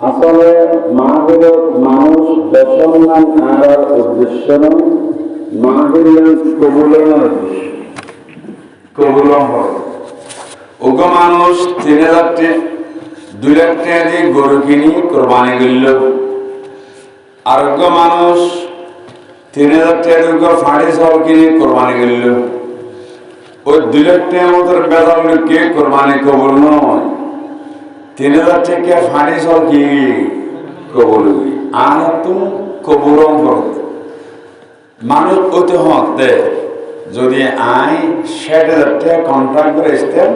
আসলে মাহফিলত মানুষ বেসম্মান আনার উদ্দেশ্য নয়, মাহফিল কবুলানোর উদ্দেশ্য। কবুলন হয় ওগ মানুষ 3,000 2 লাখ টাকা দিয়ে গরু কিনি কোরবানি করল, আরোগ্য মানুষ 3,000 টাকা দিয়ে ফাঁড়ি চাউল কিনে কোরবানি করল। ওই 2 লাখ টাকার মতো বেজাল কে কোরবানি কবুল নয়। 3,000 টাকা ফাঁড়ি চাউল কি কবুল আর তুমি কবুরম করতে মানুষ অতি হতে যদি আই 60,000 টাকা কন্ট্রাক্ট করে আসতেন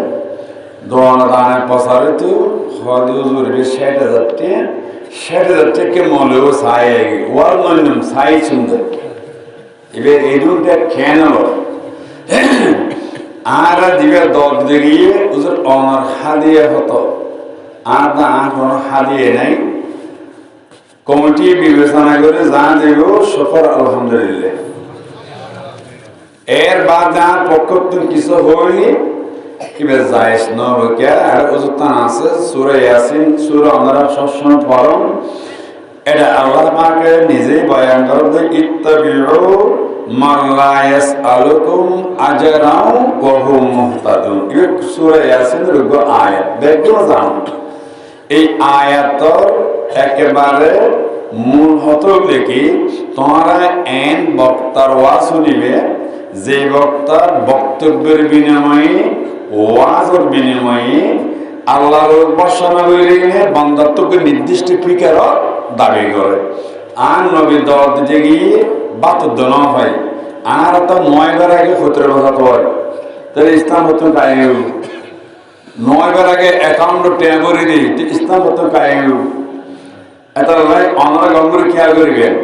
দানের প্রসারিত হজুর 60,000 টাকা মলেও সাই ওয়ার নইলাম সাই সুন্দর এবার এই দুটা কেন আর দিবে দল দিয়ে ওদের অনার হাদিয়ে হতো আর না আর কোনো হাদিয়ে নাই। কমিটি বিবেচনা করে যা দেব সফর আলহামদুলিল্লাহ। এর বাদ যার পক্ষ কিছু হয়নি এবার যাইস নবকে আর ওজুতান আছে সূরা ইয়াসিন সূরা আমরা সবসময় পড়ুন। এটা আল্লাহ পাকে নিজেই বয়ান করে ইত্তাবিউ মান লা ইয়াসআলুকুম আজরাও ওয়া হুম মুহতাদুন। এই সূরা ইয়াসিনের আয়াত দেখো জানো এই আয়াতর একেবারে মূল হতো কি তোমরা এন বক্তার ওয়াজ শুনিবে যে বক্তার বক্তব্যের বিনিময়ে ওয়াজের বিনিময়ে আল্লাহর উপাসনা করিলে বান্দাত্বকে নির্দিষ্ট ফিকার দাবি করে আর নবী দল দিতে গিয়ে বাতুদ্দ না হয় আর তো 9 বার আগে 17 বছর হয় তাহলে ইসলাম হতো কায়েম 9 বার আগে অ্যাকাউন্ট ট্যাগ করে দিই ইসলাম হতো কায়েম এটা লাই অনরা গঙ্গুর খেয়াল করিবেন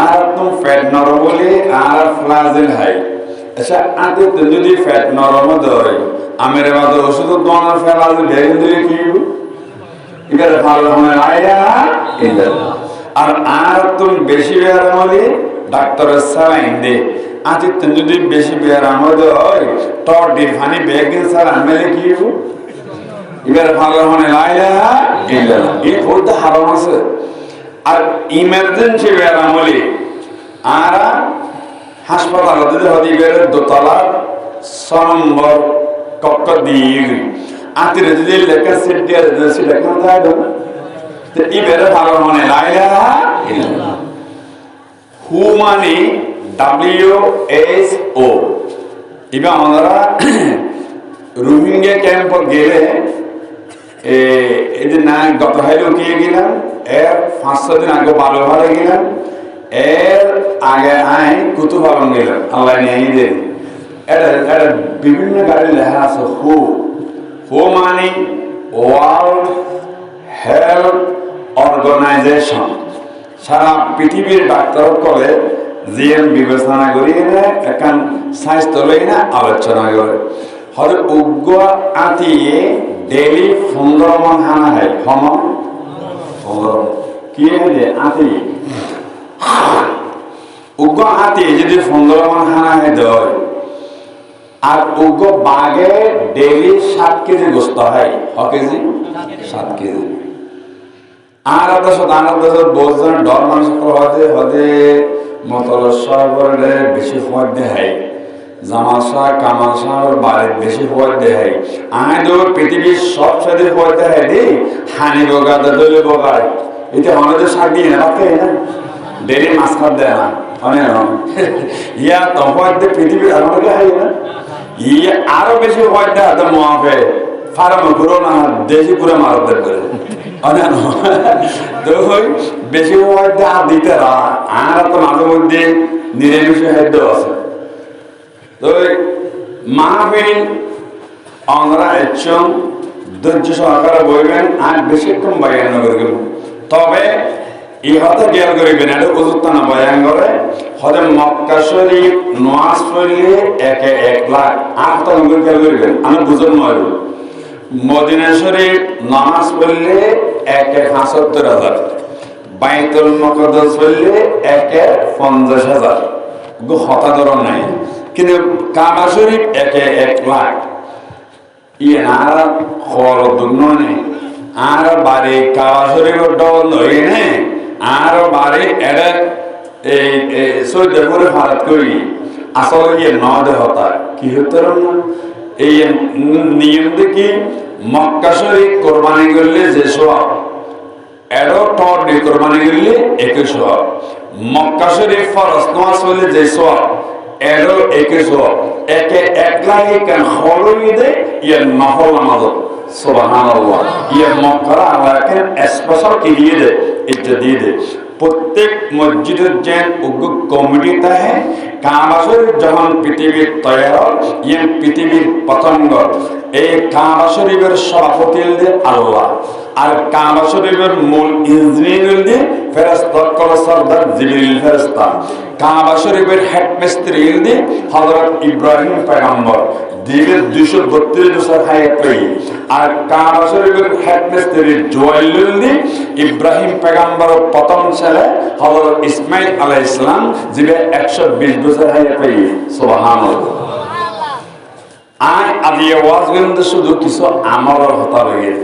আর তুমি ফ্যাট নরম বলে আর ফ্লাজেল হাই আচ্ছা আগে যদি ফ্যাট নরম হয় আমের বাদে ওষুধ দোয়ানোর ফ্লাজ ভেঙে দিলে কি এবারে ভালো হয় আইয়া আর আর তুমি বেশি বেয়ার হলে ডাক্তারের স্যালাইন দে আজ যদি বেশি বেয়ার আমাদের হয় টর ডি ফানি বেগিন স্যার আমেলে কি এবারে ভালো হয় আইয়া এই ওটা হারাম আছে। আর ইমার্জেন্সি বেয়ার আমলে আর হাসপাতাল যদি হদিবের দোতলা 6 নম্বর কক্ষ দিয়ে আতিরে যদি লেখা সিট দিয়ে সেটা কেন থাকবে না তো এবারে ভালো মানে লাইলা হু মানে WHO এবার আমরা রোহিঙ্গা ক্যাম্প গেলে এই যে না গত হাইলেও গিয়ে গেলাম এর 5-6 দিন আগে ভালো ভালো গেলাম এর আগে আই কুতু পালন গেলাম আল্লাহ নিয়ে দেন এটা বিভিন্ন গাড়ি লেখা আছে হু মানে ওয়ার্ল্ড হেলথ অর্গানাইজেশন সারা পৃথিবীর ডাক্তার করে জিএম বিবেচনা করি না এখন স্বাস্থ্য লই না আলোচনা করে হয়তো উগ্র আতিয়ে ডেইলি 15 মন হানা হয় কি আতি উগ্র আতি যদি 15 মন হানা হয় দেয় আর উগ্র বাঘে ডেইলি 7 কেজি গোস্ত হয় 7 কেজি আর বহুজন ডর মানুষ হতে মতলবে বেশি সময় দেয় জামাশা কামাশা বাড়ির বেশি হওয়ার দেয় আমি তো পৃথিবীর সব সাথে হওয়ার দেয় দিই হানি বগা দলে বগায় এটা আমাদের শাক দিয়ে না রাখে না ডেলি মাছ খাওয়া দেয় না অনেক ইয়া তফাৎ পৃথিবীর আমাকে হয় না ইয়ে আরো বেশি হওয়ার দেয় তো মহাফে ফার্ম পুরো না দেশি পুরো মারত করে অনেক তো বেশি হওয়ার দেয় দিতে আর তো মাঝে মধ্যে নিরামিষে খাদ্য আছে তো মাহফিল আমরা একজন ধৈর্য সহকারে বইবেন আর বেশিক্ষণ বয়ান করবেন তবে ইহতে জ্ঞান করিবেন এটা উজুত্তানা বয়ান করে হতে মক্কা শরীফ নওয়াজ পড়লে 1 লাখ 8 নম্বর খেয়াল করিবেন আমি বুঝুন নয় মদিনা শরীফ নামাজ পড়লে 1,75,000 বাইতুল মুকদ্দাস পড়লে 1,50,000 হতাদরণ নাই কিন্তু কাবা শরীফ 1 লাখ ইয়ে না খরচ নেই আর বাড়ি কাবা শরীফের ডল হইনে আর বাড়ি এটা এই সৈয়দপুরে ভারত করি আসলে ইয়ে নদে হতা কি হতো না এই নিয়ম দেখি মক্কা শরীফ কোরবানি করলে যে সব এরো টর দিয়ে কোরবানি করলে 21 সব মক্কা শরীফ ফরজ নামাজ পড়লে যে সব এরো 21 সব একে একলাই কেন হলই দে ইয়ে নহল নামাজ সুবহানাল্লাহ ইয়ে মক্কা আল্লাহকে স্পেশাল কি দিয়ে দে এটা দিয়ে দে প্রত্যেক মসজিদের যে কমিটি থাকে কাবা শরীফ যখন পৃথিবীর তৈরি ইয়ে পৃথিবীর পতঙ্গ এই কাবা শরীফের সভাপতি আল্লাহ আর কাবা শরীফের মূল ইঞ্জিনিয়ার দিয়ে ফেরেশতা সরদার জিবরিল ফেরেশতা কাবা শরীফের হেড মিস্ত্রি দিয়ে হযরত ইব্রাহিম পয়গম্বর দিলের 232 বছর হায়াত পেয়ে আর কাবা শরীফের হেড মিস্ত্রি জুয়াইল দিয়ে ইব্রাহিম পয়গম্বরের প্রথম ছেলে হযরত ইসমাইল আলাইহিস সালাম যিনি 120 বছর হায়াত পেয়ে সুবহানাল্লাহ আদি আওয়াজ গন্ধ শুধু কিছু আমলের হতা লাগে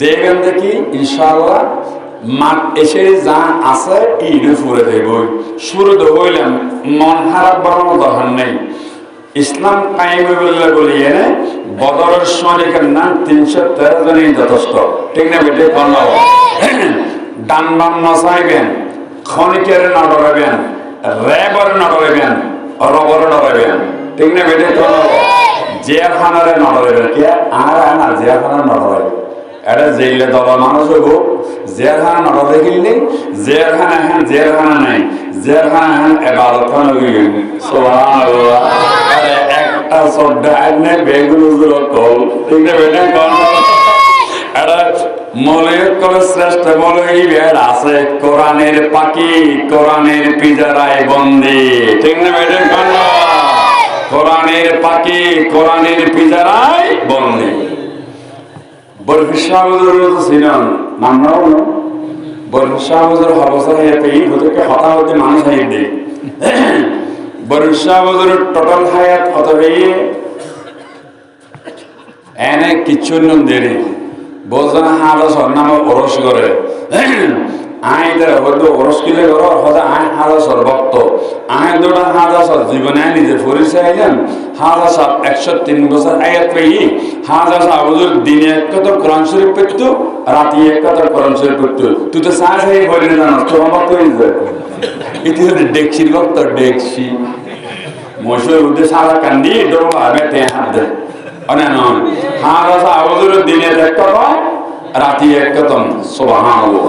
দেখবেন দেখি ইনশাআল্লাহ মাঠ এসে যা আছে ঈদে ফুরে দেব শুরু তো হইলাম মন খারাপ বাড়ানোর দরকার নেই ইসলাম কায়েম বলিয়ে বদরের সৈনিকের নাম 313 জনই যথেষ্ট ঠিক না বেটে কন্যা ডান বাম নসাইবেন ক্ষণিকের না ডরাবেন রেবর না ডরাবেন রবর ডরাবেন ঠিক না বেটে কন্যা জেলখানারে না ডরাবেন কে আর না জেলখানা না ডরাবেন এটা জেলে দবা মানুষ হইব জেলখানা নটা দেখিলে জেলখানা হ্যাঁ জেলখানা নাই জেলখানা হ্যাঁ এবাদতখানা সুবহানাল্লাহ আরে একটা শ্রদ্ধা এনে বেগুলো কল ঠিক না বেটা কল এটা মৌলিক করে শ্রেষ্ঠ মৌলিক বের আছে কোরআনের পাখি কোরআনের পিজারায় বন্দি ঠিক না বেটা কল কোরআনের পাখি কোরআনের পিজারায় বন্দি বরফিশা হুজুর ছিলেন নাম নাও না বরফিশা হুজুর হবসা হায়াতেই হুজুরকে হতা হতে মানুষ হাইয়ে দেয় বরফিশা হুজুরের টোটাল হায়াত কত হয়ে এনে কিছু নুন দেরি বলছেন হালা সরনাম ওরস করে আই তার হয়তো ওরস কিলে করো হয়তো আই হালা সর ভক্ত আই দুটা হাজা সর জীবনে নিজে পরিচয় আইলেন হাজা সাহেব 103 বছর আয়াত পেয়ে হাজা সাহেব হুজুর দিনে কত কোরআন শরীফ পড়তো রাতে কত কোরআন শরীফ পড়তো তুই তো সাহস হয়ে বলি না তো আমার তো এই যে ইতি হলে দেখছি ভক্ত দেখছি মশুর উদ্দে সারা কান্দি ডোবা হবে তে হাত দে অনেক নয় হাজা সাহেব হুজুর দিনে কত রাতে কত সুবহানাল্লাহ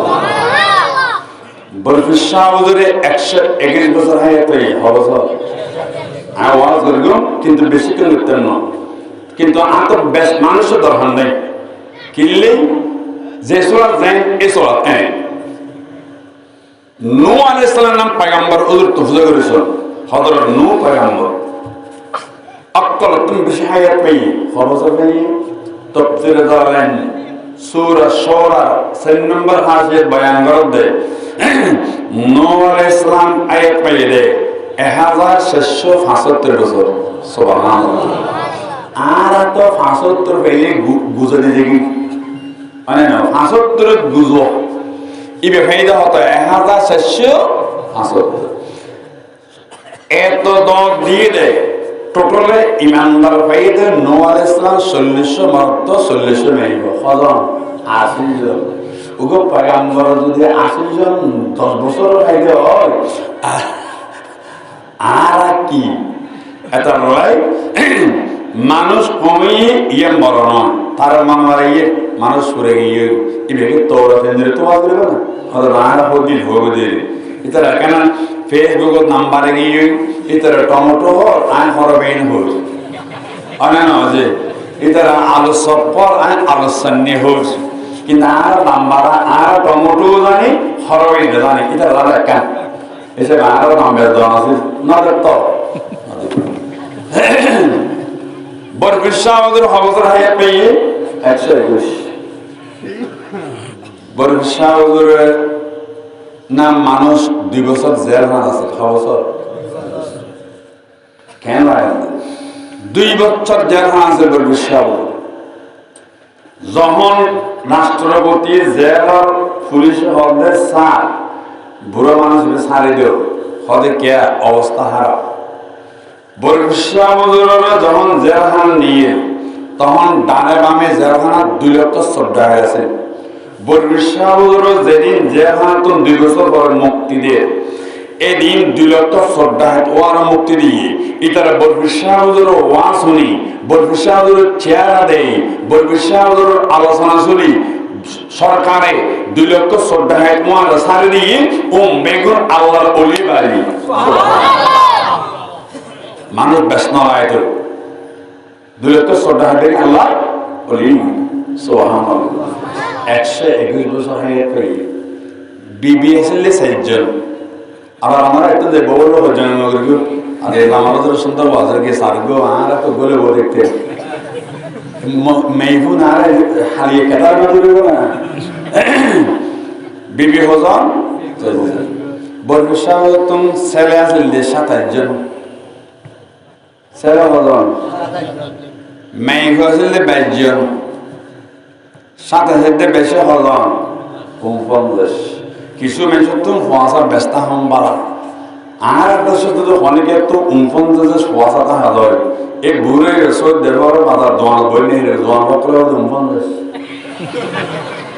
বরফিশা হুজুরে 121 বছর হায়াত পেয়ে হবসর আওয়াজ করলো কিন্তু বেশি কেন করতেন না কিন্তু আত বেশ মানুষের দরকার নেই কিনলে যে সোলাত যায় এ সোলাত নূহ আলাইহিস সালাম নাম পয়গম্বর হুজুর তফসির করেছেন হযরত নূহ পয়গম্বর আকল তুমি বেশি হায়াত পেয়ে হবসর পেয়ে তফসিরে দালেন সূরা শূরা 6 নম্বর হাদিস বয়ান করে নূহ আলাইহিস সালাম আয়াত পেয়ে দে 1675 বছর সুবহানাল্লাহ আর তো 75 পেলে গুজরে দেখি মানে না 75 গুজো ইবে ফায়দা হতো 1675 এত দর দিয়ে দেয় টোটালে ইমানদার ফায়দা নূহ আলাইহিস সালাম 40 মাত্র 40 মেইব হজন 80 জন ওগো পয়গম্বর যদি 80 জন 10 বছর ফায়দা হয় আর কি এটা নয় মানুষ কমিয়ে ইয়ে মরণ তার মামার ইয়ে মানুষ করে গিয়ে ইবেকে তোড়া ফেন্দ্রে তো বাদ দেবে না আর রানা হদি ভোগে ইতারা কেন ফেসবুক নাম্বারে গিয়ে ইতারা টমেটো আই হরবেন হল অনেক যে ইতারা আলু সপ্পর আই আলু সান্নি হল কিন্তু আর নাম্বার আর টমেটো জানি হরবেন জানি ইতারা কেন এসে আরো নাম্বার দেওয়া আছে না তো বরফিশা হুজুর হবসর হায়াত পেয়ে 121 বরফিশা হুজুরের নাম মানুষ 2 বছর জেলখানা আছে হবসর কেন 2 বছর জেলখানা আছে বরফিশা যখন রাষ্ট্রপতি জেলার পুলিশ হদে সার বুড়ো মানুষ সারি দেও হদে কে অবস্থা হারা বরিশালা যখন জেলখান নিয়ে তখন ডানে বামে জেলখানা 2 লক্ষ শ্রদ্ধা হয়েছে বরিশালা যেদিন জেলখানা তো 2 বছর পরে মুক্তি দিয়ে এদিন 2 লক্ষ শ্রদ্ধা ওয়ার মুক্তি দিয়ে ইতারা বরিশালা ওয়া শুনি বরিশালা চেহারা দেয় বরিশালা আলোচনা শুনি সরকারে 2 লক্ষ শ্রদ্ধা ওয়ার সারি দিয়ে বেগুন আল্লাহর অলি বাড়ি মানুষ ব্যস্ত নয় তো 2 লক্ষ শ্রদ্ধা দেয় আল্লাহ অলি সুবহানাল্লাহ 121 বছর হয়ে করি বিবিএসএল এ 4 জন আবার আমরা একটু যে বড় জন্ম করি আর এই আমাদের সুন্দর বাজার কে সারগো আর তো বলে বলে দেখতে মেইবুন আর হারিয়ে কেদার না দিবে না বিবি হজন বর্ষা তুমি ছেলে আসলে 27 জন ছেলে হজন মেই হয়েছিল 22 জন 27 বেশি হজন 50 কিছু মানুষ তো ফোয়াশা ব্যস্ত হম বাড়া আর একটা সাথে তো অনেকে তো 49 ফোয়াশাটা হাজার এই বুড়ে সব দেবার বাজার দোয়ান বই নেই রে দোয়ান পত্র 49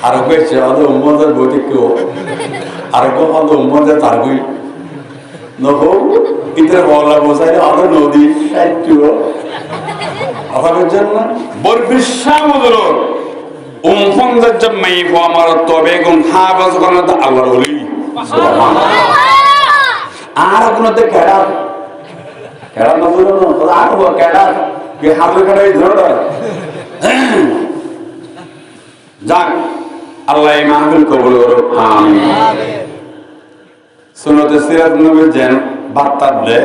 আর কইছে আদো 49 বইতে কেউ আর কো আদো 49 তার কই নকো ইতরে বলা বসাই আদো নদী সাইট্যু আবার জন্য বরবিশা মদর 49 জব মাই ফো আমার তবে গুন হাবাস কোন তো আল্লাহর ওলি সুবহানাল্লাহ আর কোনতে কেডা কেডা না বলো না আর ও কেডা কে হাতে কেডা ধরো যাক আল্লাহ এই মাহফিল কবুল করো আমিন সুন্নতে সিরাত নবী যেন বার্তা দে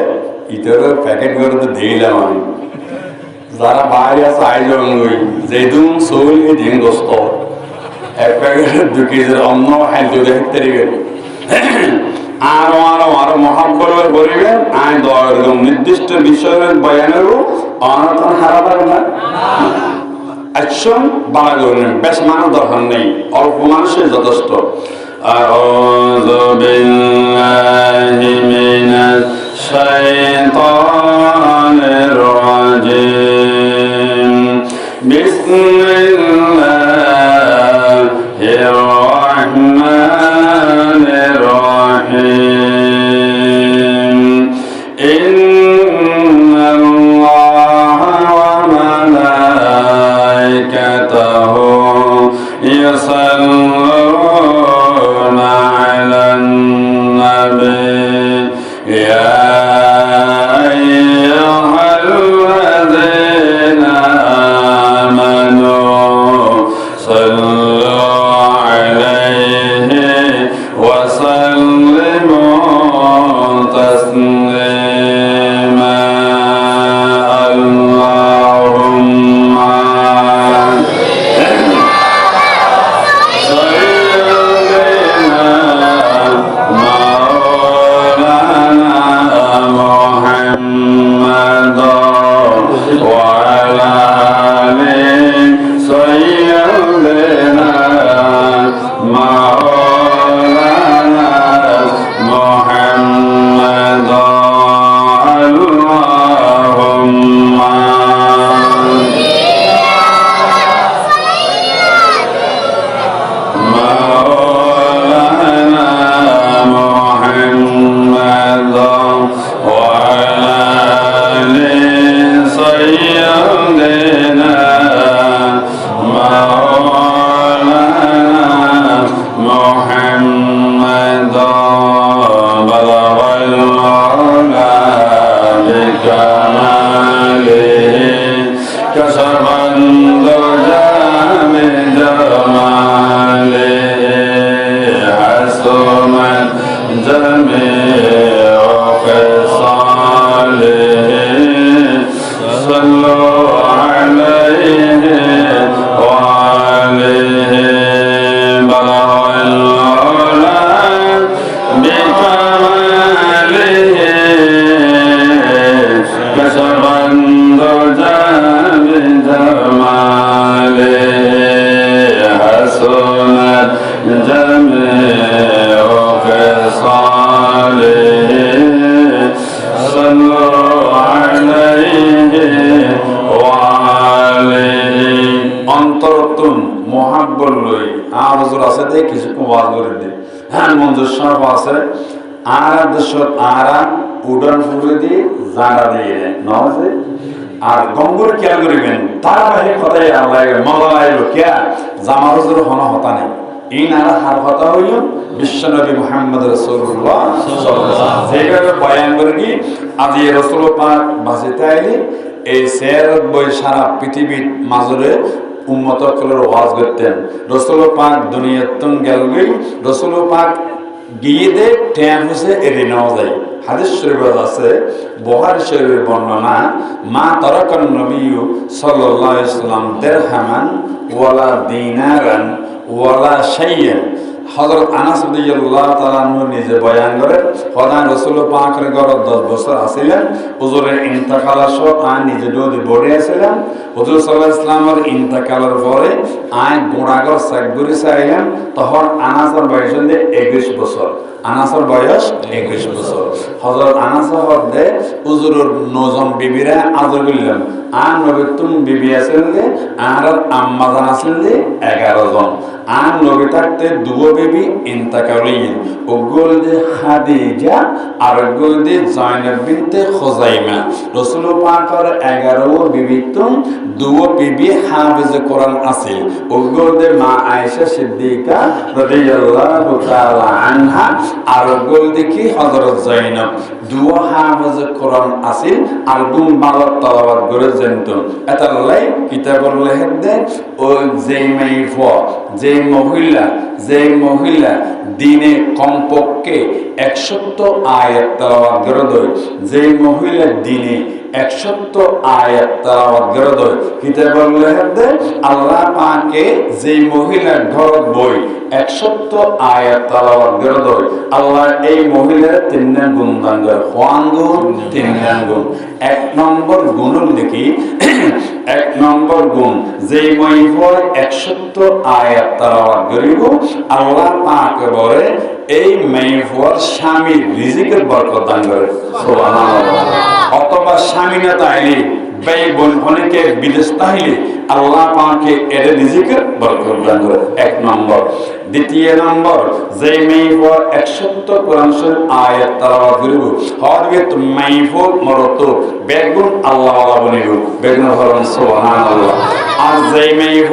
ইতরে প্যাকেট করে তো দিলাম আমি যারা বাইরে আছে আয়োজন হই যেদুন সোল এ দিন দোস্ত এক প্যাকেট 2 কেজির অন্ন হাইল তো দেখতে গেল আরো মহাব্বত করিবেন আই দরগম নির্দিষ্ট বিষয়ের বয়ানেরও অনর্থন হারাবার না অ্যাকশন বানাবেন বেশ মানুষ দরকার নেই অল্প মানুষের যথেষ্ট আউযু বিল্লাহি মিনাশ শাইতানির রাজিম বিসমিল্লাহির রাহমানির রাহিম ইন্নাল্লাহা ওয়া মালাইকাতাহু ইউসাল্লুনা আলান নাবী ইয়া আইয়ুহাল্লাযীনা আমানু সাল্লু আলাইহি ওয়া সাল্লিমু তাসলিমা আল্লাহুম্মা Bando jami jamale কিছুক্ষণ ওয়াজ করে দিই হ্যাঁ মঞ্জুর সাহেব আছে আর দেশত আরা উডান ফুলে দিয়ে জানা দিয়ে নজে আর গঙ্গুর খেয়াল করিবেন তার বাইরে কথাই আল্লাহ মজা লাগলো কে জামা হুজুর হন হতা নেই এই নারা হার কথা হইল বিশ্বনবী মুহাম্মদ রাসূলুল্লাহ যেভাবে বয়ান করে কি আজ এই রাসূল পাক বাঁচিতে আইলি এই শের বই সারা পৃথিবীর মাজরে উম্মত কলর ওয়াজ করতেন রাসূল পাক দুনিয়াতুন গেলগই রাসূল পাক গিয়ে দে ট্যাম হইছে এরি নাও যায় হাদিস শরীফে আছে বুখারী শরীফের বর্ণনা মা তারাকান নবী সাল্লাল্লাহু আলাইহি ওয়াসাল্লাম দিরহামান ওয়ালা দিনারান ওয়ালা শাইয়ান হযরত আনাস রাদিয়াল্লাহু তাআলা আনহু নিজে বয়ান করেন খোদা রাসূল পাকের ঘরে 10 বছর আছিলেন হুজুরের ইন্তেকালের সময় আয় নিজে যদি বড়ে আছিলেন হুজুর সাল্লাল্লাহু আলাইহি ওয়াসাল্লামের ইন্তেকালের পরে আয় গোড়াগর সাকগুরি চাইলেন তখন আনাসের বয়স 21 বছর আনাসের বয়স 21 বছর হযরত আনাস হদে হুজুরের নজম বিবিরা আদর করলেন আর নবীতুম বিবি আছিলেন আর আম্মা জান আছিলেন 11 জন আর নবী থাকতে দুও বিবি ইন্তেকালিন ওগুল দে খাদিজা আর ওগুল দে জায়নাব বিনতে খুজাইমা রাসূল পাকের 11 বিবি তুম দুও বিবি হাফেজ কোরআন আছিল ওগুল দে মা আয়েশা সিদ্দিকা রাদিয়াল্লাহু তাআলা আনহা আর ওগুল দে কি হযরত জাইনাব দুও হাফেজ কোরআন আছিল আর গুম বালত তালাওয়াত করে জানতেন এতাল্লাই কিতাবুল লেখদে ও যেইমাইফ যে মহিলা দিনে কমপক্ষে 100 আয়াত তেলাওয়াত করে যে মহিলা দিনে 100 আয়াত তেলাওয়াত করে কিতাবুল লেখদে আল্লাহ পাকে যে মহিলা ঘর বই 100 আয়াত তেলাওয়াত করে আল্লাহ এই মহিলার 3 গুণ দান করে কোন গুণ 3 গুণ এক নম্বর গুণ দেখি এক নম্বর গুণ যে মহিলা 100 আয়াত তেলাওয়াত করিব আল্লাহ পাক বলে এই মেয়ের স্বামীর রিজিকের বরকত দান করে সুবহানাল্লাহ অথবা স্বামী না তাইলে ভাই বোন অনেকে বিদেশ তাইলে আল্লাহ পাকে এর রিজিকের বরকত দান করে এক নম্বর দ্বিতীয় নম্বর যে মেয়ের 100 কোরআন শরীফ আয়াত তেলাওয়াত করিব হবে তো মেয়ের মরত বেগুন আল্লাহ ওয়ালা বনিব বেগুন হরম সুবহানাল্লাহ আর যে মেয়ের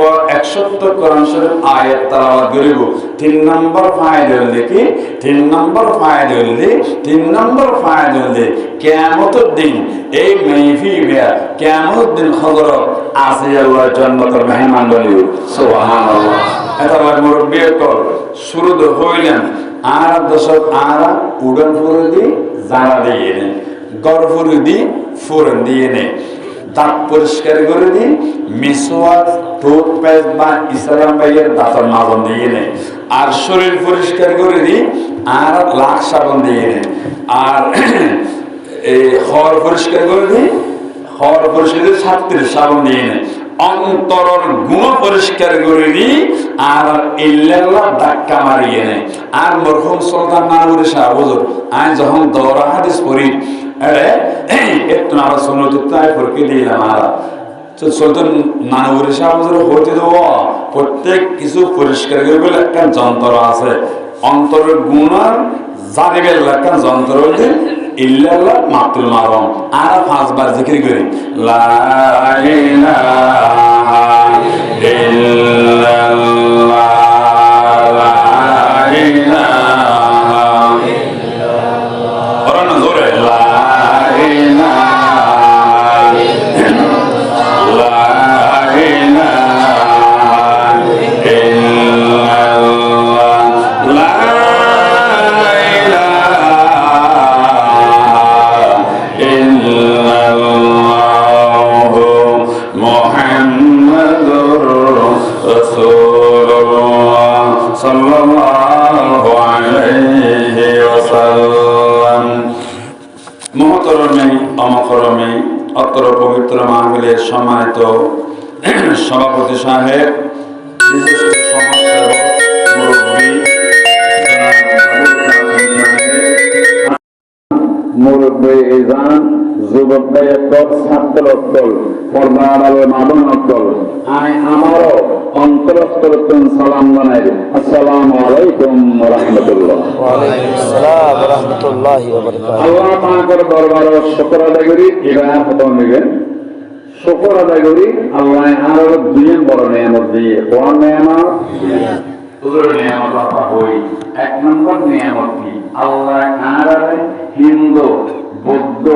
100 কোরআন শরীফ আয়াত তেলাওয়াত করিব 3 নম্বর ফায়দা হল কি 3 নম্বর ফায়দা হল কিয়ামতের দিন এই মেহফিলে কিয়ামতের দিন হযরত আসি আল্লাহর জান্নাতের মেহমান বলিব সুবহানাল্লাহ এটা মুরব্বি কল শুরু হইলেন আর দশক আর উড়ন ফুরে দি জানা দিয়ে নে গড় ফুরে দি ফুরন দিয়ে নে দাঁত পরিষ্কার করে দি মিসওয়াক টুথপেস্ট বা ইসলাম ভাইয়ের দাঁতের মাজন দিয়ে নে আর শরীর পরিষ্কার করে দি আর লাখ সাবান দিয়ে নে আর এই হর পরিষ্কার করে দি হর পরিষ্কার 37 সাবান দিয়ে নে অন্তরের গুণ পরিষ্কার করে দি আর ইল্লাল্লাহ ধাক্কা মারিয়ে নে আর মরহুম সুলতান নানুরি শাহ হুজুর আজ যখন দৌরা হাদিস পড়ি আরে একটু না সুন্নত তাই ফরকে দিলাম আর সুলতান নানুরি শাহ হুজুর হতে দেব প্রত্যেক কিছু পরিষ্কার করে বলে একটা যন্ত্র আছে অন্তরের গুণ আর জানিবের একটা যন্ত্র হইতে ইল্লাল্লাহ মাতুল মারম আর 5 বার জিকির করি লা ইলাহা ইল্লাল্লাহ লা ইলাহা ইল্লাল্লাহ ওরা জোরে লা ইলাহা ইল্লাল্লাহ লা ইলাহা ইল্লাল্লাহ লা অত্র পবিত্র মাহফিলের সম্মানিত সভাপতি সাহেব বিশিষ্ট সমাজসেবক মুরব্বী মুরব্বী ইজান যুবক ভাই অক্কল, ছাত্র অক্কল, পর্দার আলো মাদন অক্কল, আমি আমারও অন্তরস্থলতন সালাম জানাই। আসসালামু আলাইকুম ওয়া রাহমাতুল্লাহ। ওয়া আলাইকুম আসসালাম ওয়া রাহমাতুল্লাহি ওয়া বারাকাতুহু। আল্লাহ পাকের দরবারে শুকর আদায় করি। এবার খতম হইবেন। শুকর আদায় করি আল্লাহ আরো দুই বড় নিয়ামত দিয়ে। কোন নিয়ামত? তোর নিয়ামত আপা হই। এক নম্বর নিয়ামত কি? আল্লাহ আরো হিন্দু, বৌদ্ধ,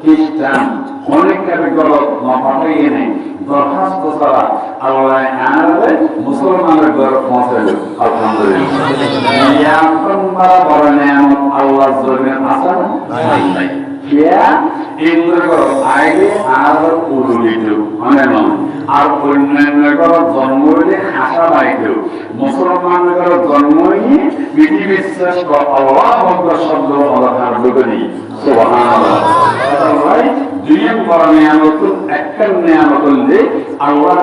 খ্রিস্টান অনেক ক্যাটেগরি মাপাটাই নেই। দরখাস্ত ছাড়া আল্লাহ আরো মুসলমানের ঘর পৌঁছালো। আলহামদুলিল্লাহ। বড় নিয়ামত আল্লাহ জমিনে আছে না? নাই। মুসলমানের জন্ম নিয়ে পৃথিবীর শ্রেষ্ঠ আল্লাহ শব্দ দুই বড় নিয়ামত একটা নিয়ামত আল্লাহ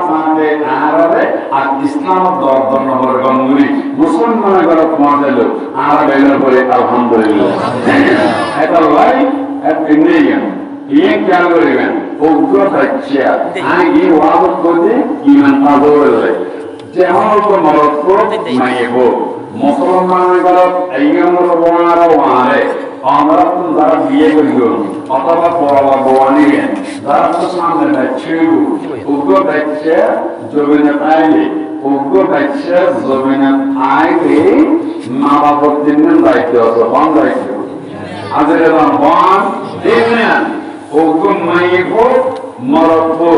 আর ইসলাম দর্দনগর গঙ্গুলি মুসলমানের ঘরে পৌঁছাল আর বেলার পরে আলহামদুলিল্লাহ। এটা ভাই ইন্ডিয়ান ইয়ে খেয়াল করবেন উগ্র বাচ্চা আগে ওয়াজ করতে ইমান পাগল যেমন মরক্কো মাইব মুসলমানের ঘরে এইগুলো বোনারা ওয়ারে আমরা তো যারা বিয়ে করিল অথবা বড় বোয়ানি যারা তো সামনে ছিল উগ্র বাচ্চা জমিনে আইলে উগ্র বাচ্চা জমিনে আইলে মা বাবার জন্য দায়িত্ব আছে। কোন দায়িত্ব? আজের হন দিন উগ্র মাইব মরক্কো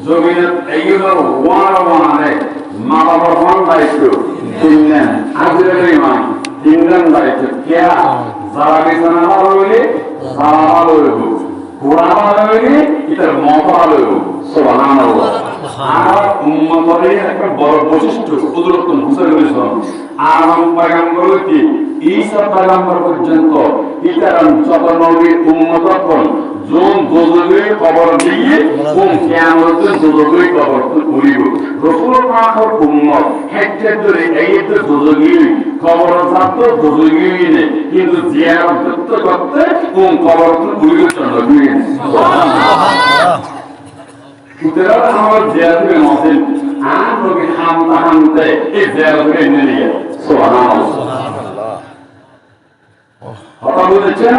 জমিনে এইগুলো ওয়ারে মা বাবার কোন দায়িত্ব? তিন আজের মান তিনজন দায়িত্ব কে? যারা বিছানা রইলে সারা রইব, পুরানা রইলে এটার মতো রইব। সুবহানাল্লাহ। আর উম্মতের একটা বড় বৈশিষ্ট্য কুদরত মুসা করেছেন। আর পয়গম্বর হইতে ঈসা পয়গম্বর পর্যন্ত ইতার যত নবীর উম্মত কোন যোন দোজখে কবর দিয়ে কোন কিয়ামতের দোজখে কবর করিব। রাসূল পাকের উম্মত হেক্টে ধরে এইতে দোজখে কবর যাত দোজখে নেই, কিন্তু জিয়ারত করতে করতে কোন কবর করিব চন্দ্রবীর। সুবহানাল্লাহ। সুতরাং আমার জিয়ারতের মধ্যে আর নবী হামতা হামতে এই জিয়ারতের নিয়ে সুবহানাল্লাহ। সুবহানাল্লাহ। কথা বুঝছেন?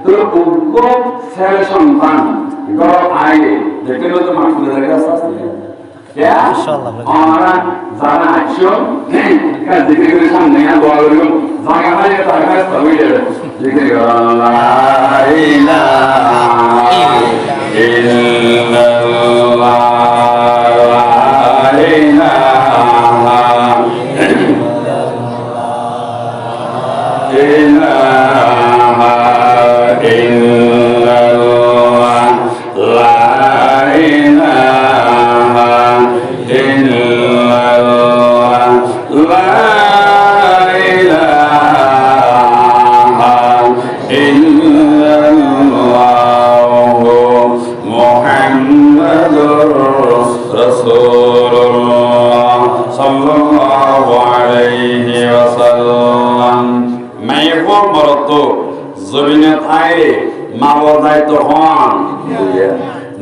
তো উগ্র ছেলে সন্তান ঘর আগে দেখলে তো মাফুল জায়গা আছে ইয়া ইনশাআল্লাহ। আমরা যারা আছো কাজ দিকে করে সামনে আর দোয়া করব জায়গা হয় তার কাছে তবে যাবে জিকির লা ইলাহা ইল্লাল্লাহ লা ইলাহা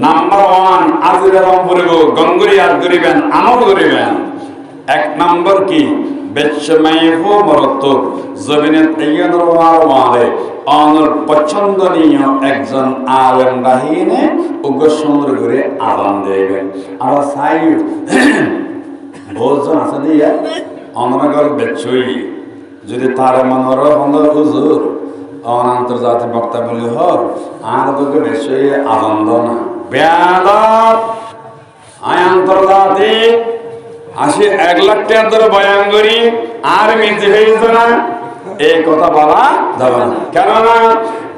নাম্বার ওয়ান আজকে রংপুরে গঙ্গুরি আর করিবেন আমল করিবেন। এক নম্বর কি বেচমাইফো মরত জমিনে তৈয়দর ওয়ারে অনর পছন্দনীয় একজন আলেম রাহিনে উগ্র সুন্দর করে আরাম দেবেন। আর সাই বহুজন আছে দিয়া অনগর বেচই যদি তার মনর বন্ধ হুজুর আন্তর্জাতিক বক্তা বলি হর আর তোকে বেশি আনন্দ না বেয়াদব আয় আন্তর্জাতিক 1 লাখ টাকার ধরে বয়ান করি আর মিলতে হয়েছে না এই কথা বলা যাবে না। কেননা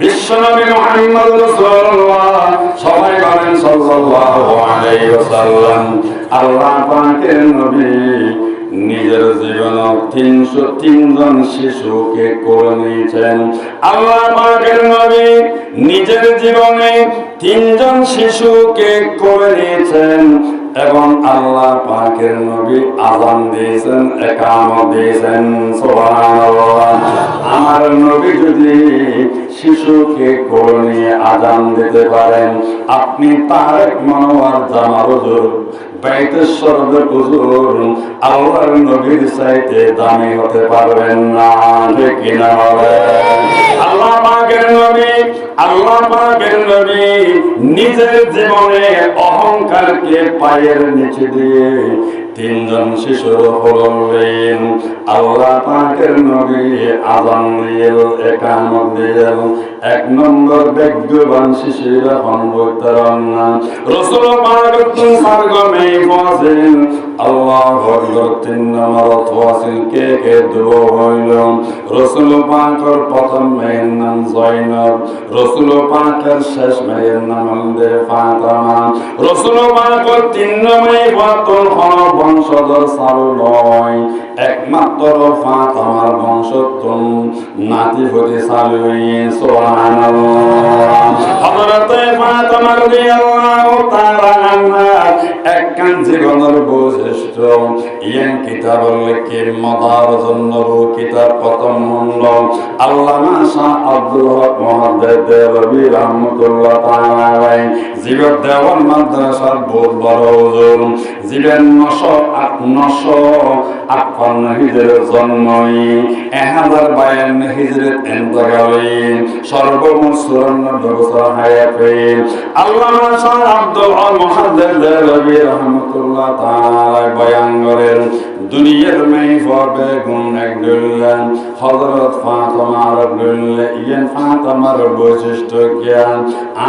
বিশ্বনবী মুহাম্মদ রাসূলুল্লাহ সবাই বলেন সাল্লাল্লাহু আলাইহি ওয়াসাল্লাম আল্লাহ পাকের নবী নিজের জীবনে 303 জন শিশুকে কোলে নিয়েছেন। আল্লাহ পাকের নবী নিজের জীবনে 3 জন শিশুকে কোলে নিয়েছেন এবং আল্লাহ পাকের নবী আযান দিয়েছেন, ইকামত দিয়েছেন। সুবহানাল্লাহ। আমার নবী যদি শিশুকে কোলে নিয়ে আজান দিতে পারেন, আপনি তারেক মনোয়ার জামার হুজুর বাইতুল শরীফের হুজুর আল্লাহর নবীর চাইতে দামি হতে পারবেন না, ঠিক কিনা বলেন? আল্লাহ পাকের নবী নিজের জীবনে অহংকারকে পায়ের নিচে দিয়ে তিনজন শিশুর হলেন। আল্লাহ পাকের নবী আযান দিয়ে একামত দিয়ে এক নম্বর বেগবান শিশুরা হনবতরণ রাসূল পাক সারগমে ফাজিল আল্লাহু আকবার তিন নম্বর ফাজিল কে দুও হইল। রাসূল পাকের প্রথম মেয়ের নাম জয়নব, রাসূল পাকের শেষ মেয়ের নাম ফাতেমা, রাসূল পাকের তিন নম্বর ফাতুল বংশধর সালুলয় একমাত্র ফাতেমার বংশোত্তম নাতি হতে সালুই সুবহানাল্লাহ। হযরত ফাতেমা রাদিয়াল্লাহু তাআলা আনহা একখান জীবনের বৈশিষ্ট্য ইয়ান কিতাবুল কিরমাদারুন নবু কিতাব প্রথম মূল্য আল্লামা শাহ আব্দুল হক মুহাদ্দিস দেওবন্দি রাহমাতুল্লাহ তাআলা আলাইহি জীবন দেওয়ান মাদ্রাসার বহুত বড় হুজুর জীবন 958 হিজরির জন্মই 1052 হিজরিত ইন্তেকালি সর্বমোট 94 বছর হায়াতে আল্লামা শাহ আব্দুল হক মুহাদ্দিস দেওবন্দি রাহমাতুল্লাহ তাআলা বয়ান করেন দুনিয়ার মাইফাবে গুণ একদুল্লাহ হযরত ফাতেমা রাদিয়াল্লাহু ইয়ান ফাতেমার বৈশিষ্ট্য জ্ঞান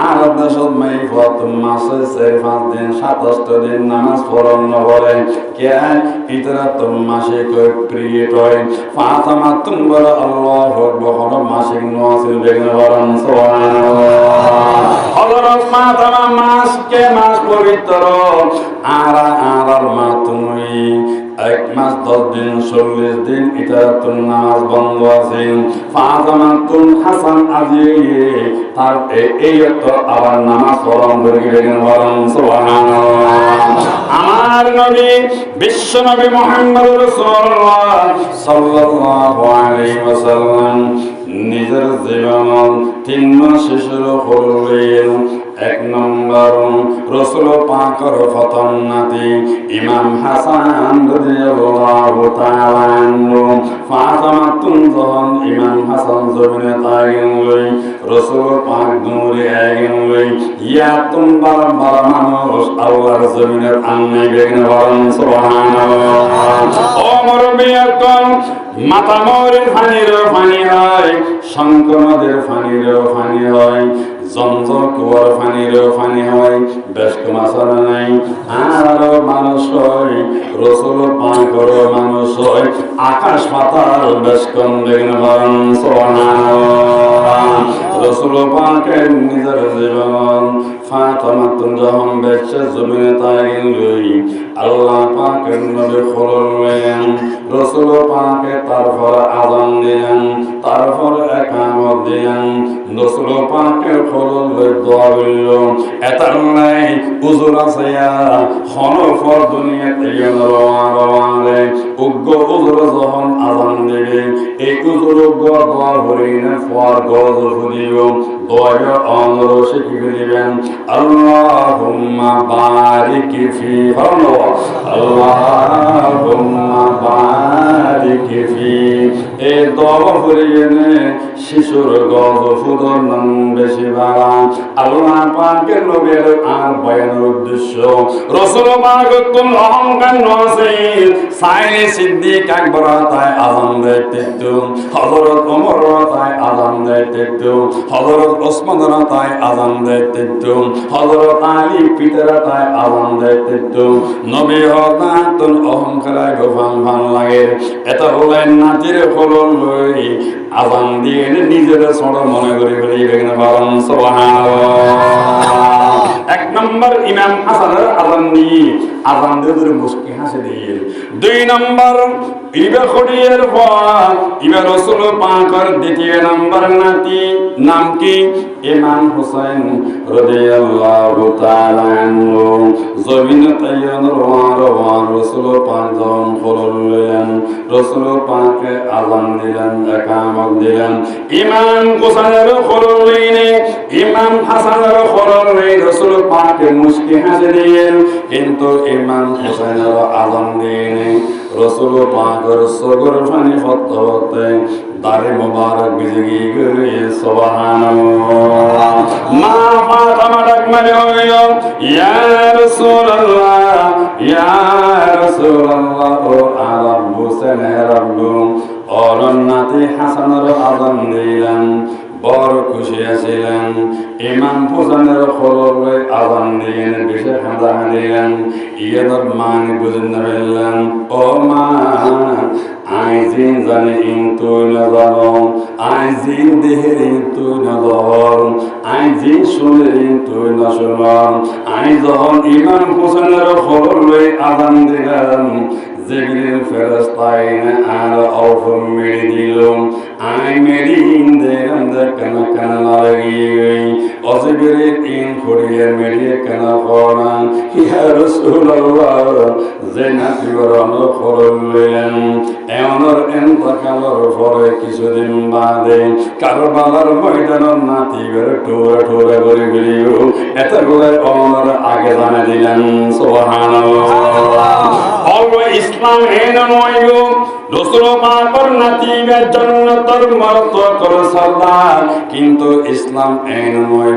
আর দশত মাইফাত মাসে 5 দিন 27 দিন নামাজ পড়ন বলে জ্ঞান ইতরা তুম মাসে কই ক্রিয়েট হয় ফাতেমা তুম বলে আল্লাহু আকবার মাসিক নওয়াজিল বেগন বলেন সুবহানাল্লাহ। হযরত ফাতেমা মাস পবিত্র আর মা তুমি 1 মাস 10 দিন 40 দিন এটা তুম নামাজ বন্ধ আছে ফাতেমাতুল হাসান আজি তার এই তো আবার নামাজ পড়ন বলেন সুবহানাল্লাহ। আমার নবী বিশ্ব নবী মুহাম্মদ রাসূলুল্লাহ সাল্লাল্লাহু আলাইহি ওয়াসাল্লাম নিজের জীবন 3 মাস শিশুর হলেন। 1 নম্বর রাসূল পাকের প্রথম নাতি ইমাম হাসান রাদিয়াল্লাহু তাআলা আনহু ফাতেমাতুন যখন ইমাম হাসান জমিনে তাইলেন রাসূল পাক নূরে আইলেন ইয়া তুমবার মানুষ আল্লাহর জমিনের আন্নে বেগনে বলেন সুবহানাল্লাহ। ও মুরব্বিয়াতুন মাতা মৌরের পানি হয়, শঙ্করদের পানি হয়, জমজম কুয়ার পানি হয়, বেশক মাছার নাই আর মানুষ হয় রাসূল পাকের মানুষ হয় আকাশ পাতাল বেশকম দেখেন বলেন সুবহানাল্লাহ। রাসূল পাকের নিজের জীবন ফাতেমাতুন যখন বেঁচে জমিনে তাইলেন আল্লাহ পাকের নবী হলেন রাসূল পাকে তারপর আযান দিলেন তারপর একামত দিলেন রাসূল পাকের হলে দোয়া হইল এতাল্লাই হুজুর আসায়া হনফর দুনিয়াতে গেলে উগ্র হুজুর যখন আযান দিবে এই হুজুর দোয়া হরিনে পর গজ ফুদিব দোয়া অনর শিখে দিবেন আল্লাহুম্মা বারিক ফি আল্লাহুম্মা বারিক ফি এই দোয়া হরিনে শিশুর গজ ফুদর নাম বেশি বাড়া আল্লাহ পাকের নবীর আর বয়ানের উদ্দেশ্য রাসূল পাকের তুম অহংকার নসিল সাইনে সিদ্দিক আকবর তাই আযান দিতে হযরত ওমর তাই আযান দিতে হযরত ওসমান তাই আযান দিতে হযরত আলী পিতারা তাই আযান দিতে নবী হদাতুন অহংকার গোফান ভান লাগে এটা হলেন নাতির হলন লই আযান দিয়ে নিজের ছোট মনে করে বেগন বলেন সুবহানাল্লাহ। 1 নম্বর ইমাম হাসানের আযান দিয়ে মুস্কি হাসি দিয়ে 2 নম্বর ইবা খড়িয়ের পর ইবা রাসূল পাকের দ্বিতীয় নাম্বার নাতি নাম কি ইমাম হুসাইন রাদিয়াল্লাহু তাআলা আনহু জমিন তাইয়ানোর ওয়ার রাসূল পাক যখন করলেন রাসূল পাকে আযান দিলেন ইকামত দিলেন ইমাম হুসাইনের করলেন ইমাম হাসানের করলেন রাসূল পাকে মুস্কি হাসি দিলেন কিন্তু ইমাম হুসাইনের আযান দিলেন রাসূল পাকের সগর পানি ফততে দাড়ি মোবারক ভিজে গিয়ে সুবহানাল্লাহ মা ফাতেমা ডাক মানে হইল ইয়া রাসূলুল্লাহ ইয়া রাসূলুল্লাহ ও আরব হুসাইন রাব্বু অরন্নাতি হাসানের আযান দিলেন বড় খুশি আছিলেন ইমাম হুসাইনের খবরে আযান দিলেন বেশি হাজা দিলেন ইয়ার মানে বুঝেন না বললেন ও মা আইজিন জানে ইন্তু না জানো আইজিন দেহের ইন্তু না দর আইজিন শুনে ইন্তু না শোনো আই যখন ইমাম হুসাইনের খবরে আযান দিলেন জিবরিল ফেরেশতাইন আর অফম মেরে দিল আই মেরি ইন্দে কানা কানা লাগিয়ে অজিবরিল ইন খড়িয়ে মেরে কানা খোনা ইয়া রাসূলুল্লাহ জান্নাতি বরণ করলেন এমনর এন্তকালের পরে কিছুদিন বাদে কারবালার ময়দানের নাতি বের টোরা টোরা করে গেলিও এতগুলো অমর আগে জানা দিলেন সুবহানাল্লাহ ইসলাম এন নয় রাসূল পাকের নাতিবের জান্নাতের মর্ত কর সরদার কিন্তু ইসলাম এন নয়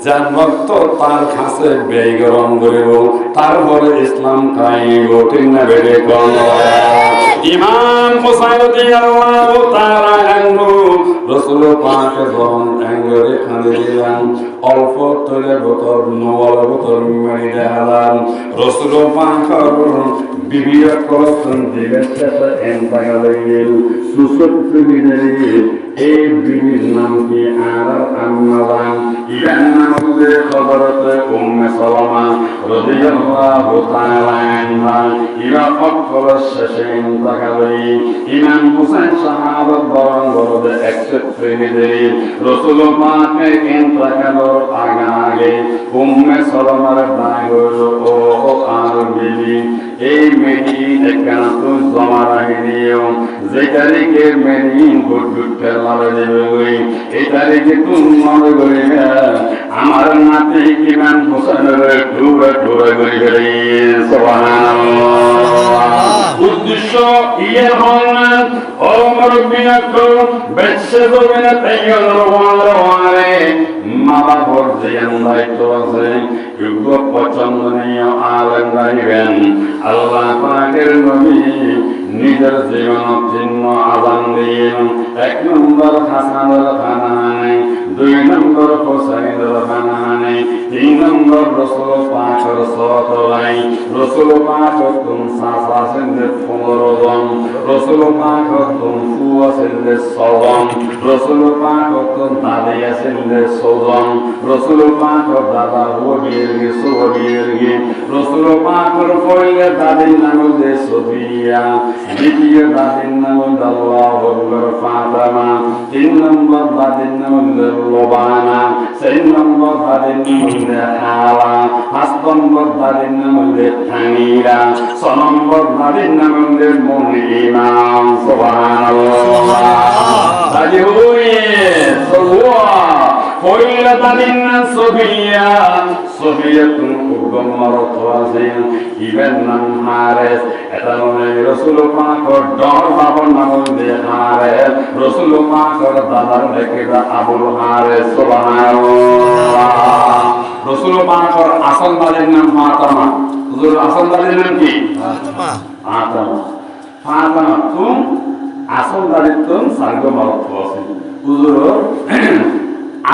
যার রক্ত তার কাছে ব্যয় গরম করিব তারপরে ইসলাম খাইব ঠিক না বেড়ে কম ইমাম হুসাইন রাদিয়াল্লাহু তাআলা আনহু রাসূল পাক যখন আঙ্গুরে খানে দিলেন অল্প তলে বোতল নওয়াল বোতল মেরে দিলেন রাসূল পাক বিবিয়া কলসন দিলেন সেটা এন্টাগালেন সুসুত বিদায় এই বিবির নাম কি আর আম্মাদান ইবেন নামে খবরতে উম্মে সালামা রাদিয়াল্লাহু তাআলা আনহা ইবা অক্ষর শেষে ইন্তাকালে ইমাম হুসাইন সাহাবা বরং বড়দের একসাথে মিলে রাসূল পাকের ইন্তাকালের আগে উম্মে সালামার দায় হলো ও আর বিবি এই মেদিন একান্ত জমা রাখিও যে তারিখে মেদিন গুড ফেলালে দেবে এই তারিখে তুমি মনে করে আমার নাতি ইমাম হুসাইনের টুরা টুরা করে গেলে সুবহানাল্লাহ উদ্দেশ্য ইয়ে হলেন ও মুরব্বিনা কো বেশে জমিনে তাইয়ার ওয়ারে মা বাবার যে দায়িত্ব আছে যোগ্য পছন্দনীয় আলেম রাখবেন আল্লাহ পাকের নবী নিজের জীবন চিহ্ন আযান দিলেন 1 নম্বর হাসানুল খানানে 2 নম্বর হুসাইনুল খানানে 3 নম্বর রাসূল পাকের সাল্লাল্লাহু রাসূল পাক তুম সাসা সিন্দে 15 জন রাসূল পাক তুম ফুয়া সিন্দে 100 জন রাসূল পাক তুম দাদিয়া সিন্দে 100 জন রাসূল পাক দাদা ওবিরগে সোবিরগে রাসূল পাকের ফয়লে দাদির নাম দে সোফিয়া দ্বিতীয় দাদির নাম আল্লাহু আকবার ফাতেমা 3 নম্বর দাদির নাম লোবানা 4 নম্বর দাদির নাম হাওয়া 5 নম্বর দাদির নাম তানিরা 6 নম্বর দাদির নাম মুনিমা সুবহানাল্লাহ দাদি হইয়ে সুবহা কইলা দাদির নাম সোফিয়া সোফিয়া তুমি উগম মারতওয়াজিন ইবেন নাম হারেস এটা নয় রাসূল পাকের ডর বাবার নাম দে হারেস রাসূল পাকের দাদার দেখেবা আবুল হারেস সুবহানাল্লাহ রাসূল পাকের আসল দাদির নাম ফাতেমা হুজুর আসল দাদির নাম কি ফাতেমা ফাতেমা তুমি আসল দাদির তুমি সার্গ মারতওয়াজিন হুজুর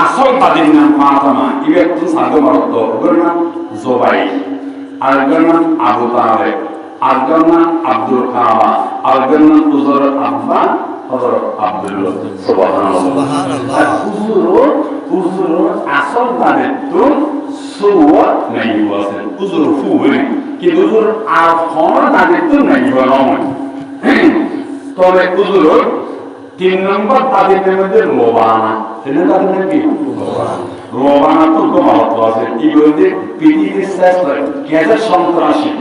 আসল দাদির নাম ফাতেমা ইবেন তুমি সার্গ মারত ওর নাম জোবাই আরেকজন নাম আবু তালেব আরেকজন নাম আব্দুল কাবা আরেকজন নাম হুজুর আব্বা হযরত আব্দুল্লাহ সুবহানাল্লাহ হুজুর আসল দায়িত্ব সুওয়া নাই বসে হুজুর ফুবে কি হুজুর আর কোন দায়িত্ব নাই বলমই তবে উজুর 3 নম্বর তাদের মধ্যে লোবানা তিন তাদের কি লোবানা তো মহত্ব আছে এই বলতে পৃথিবীর শ্রেষ্ঠ কেজার সন্ত্রাসী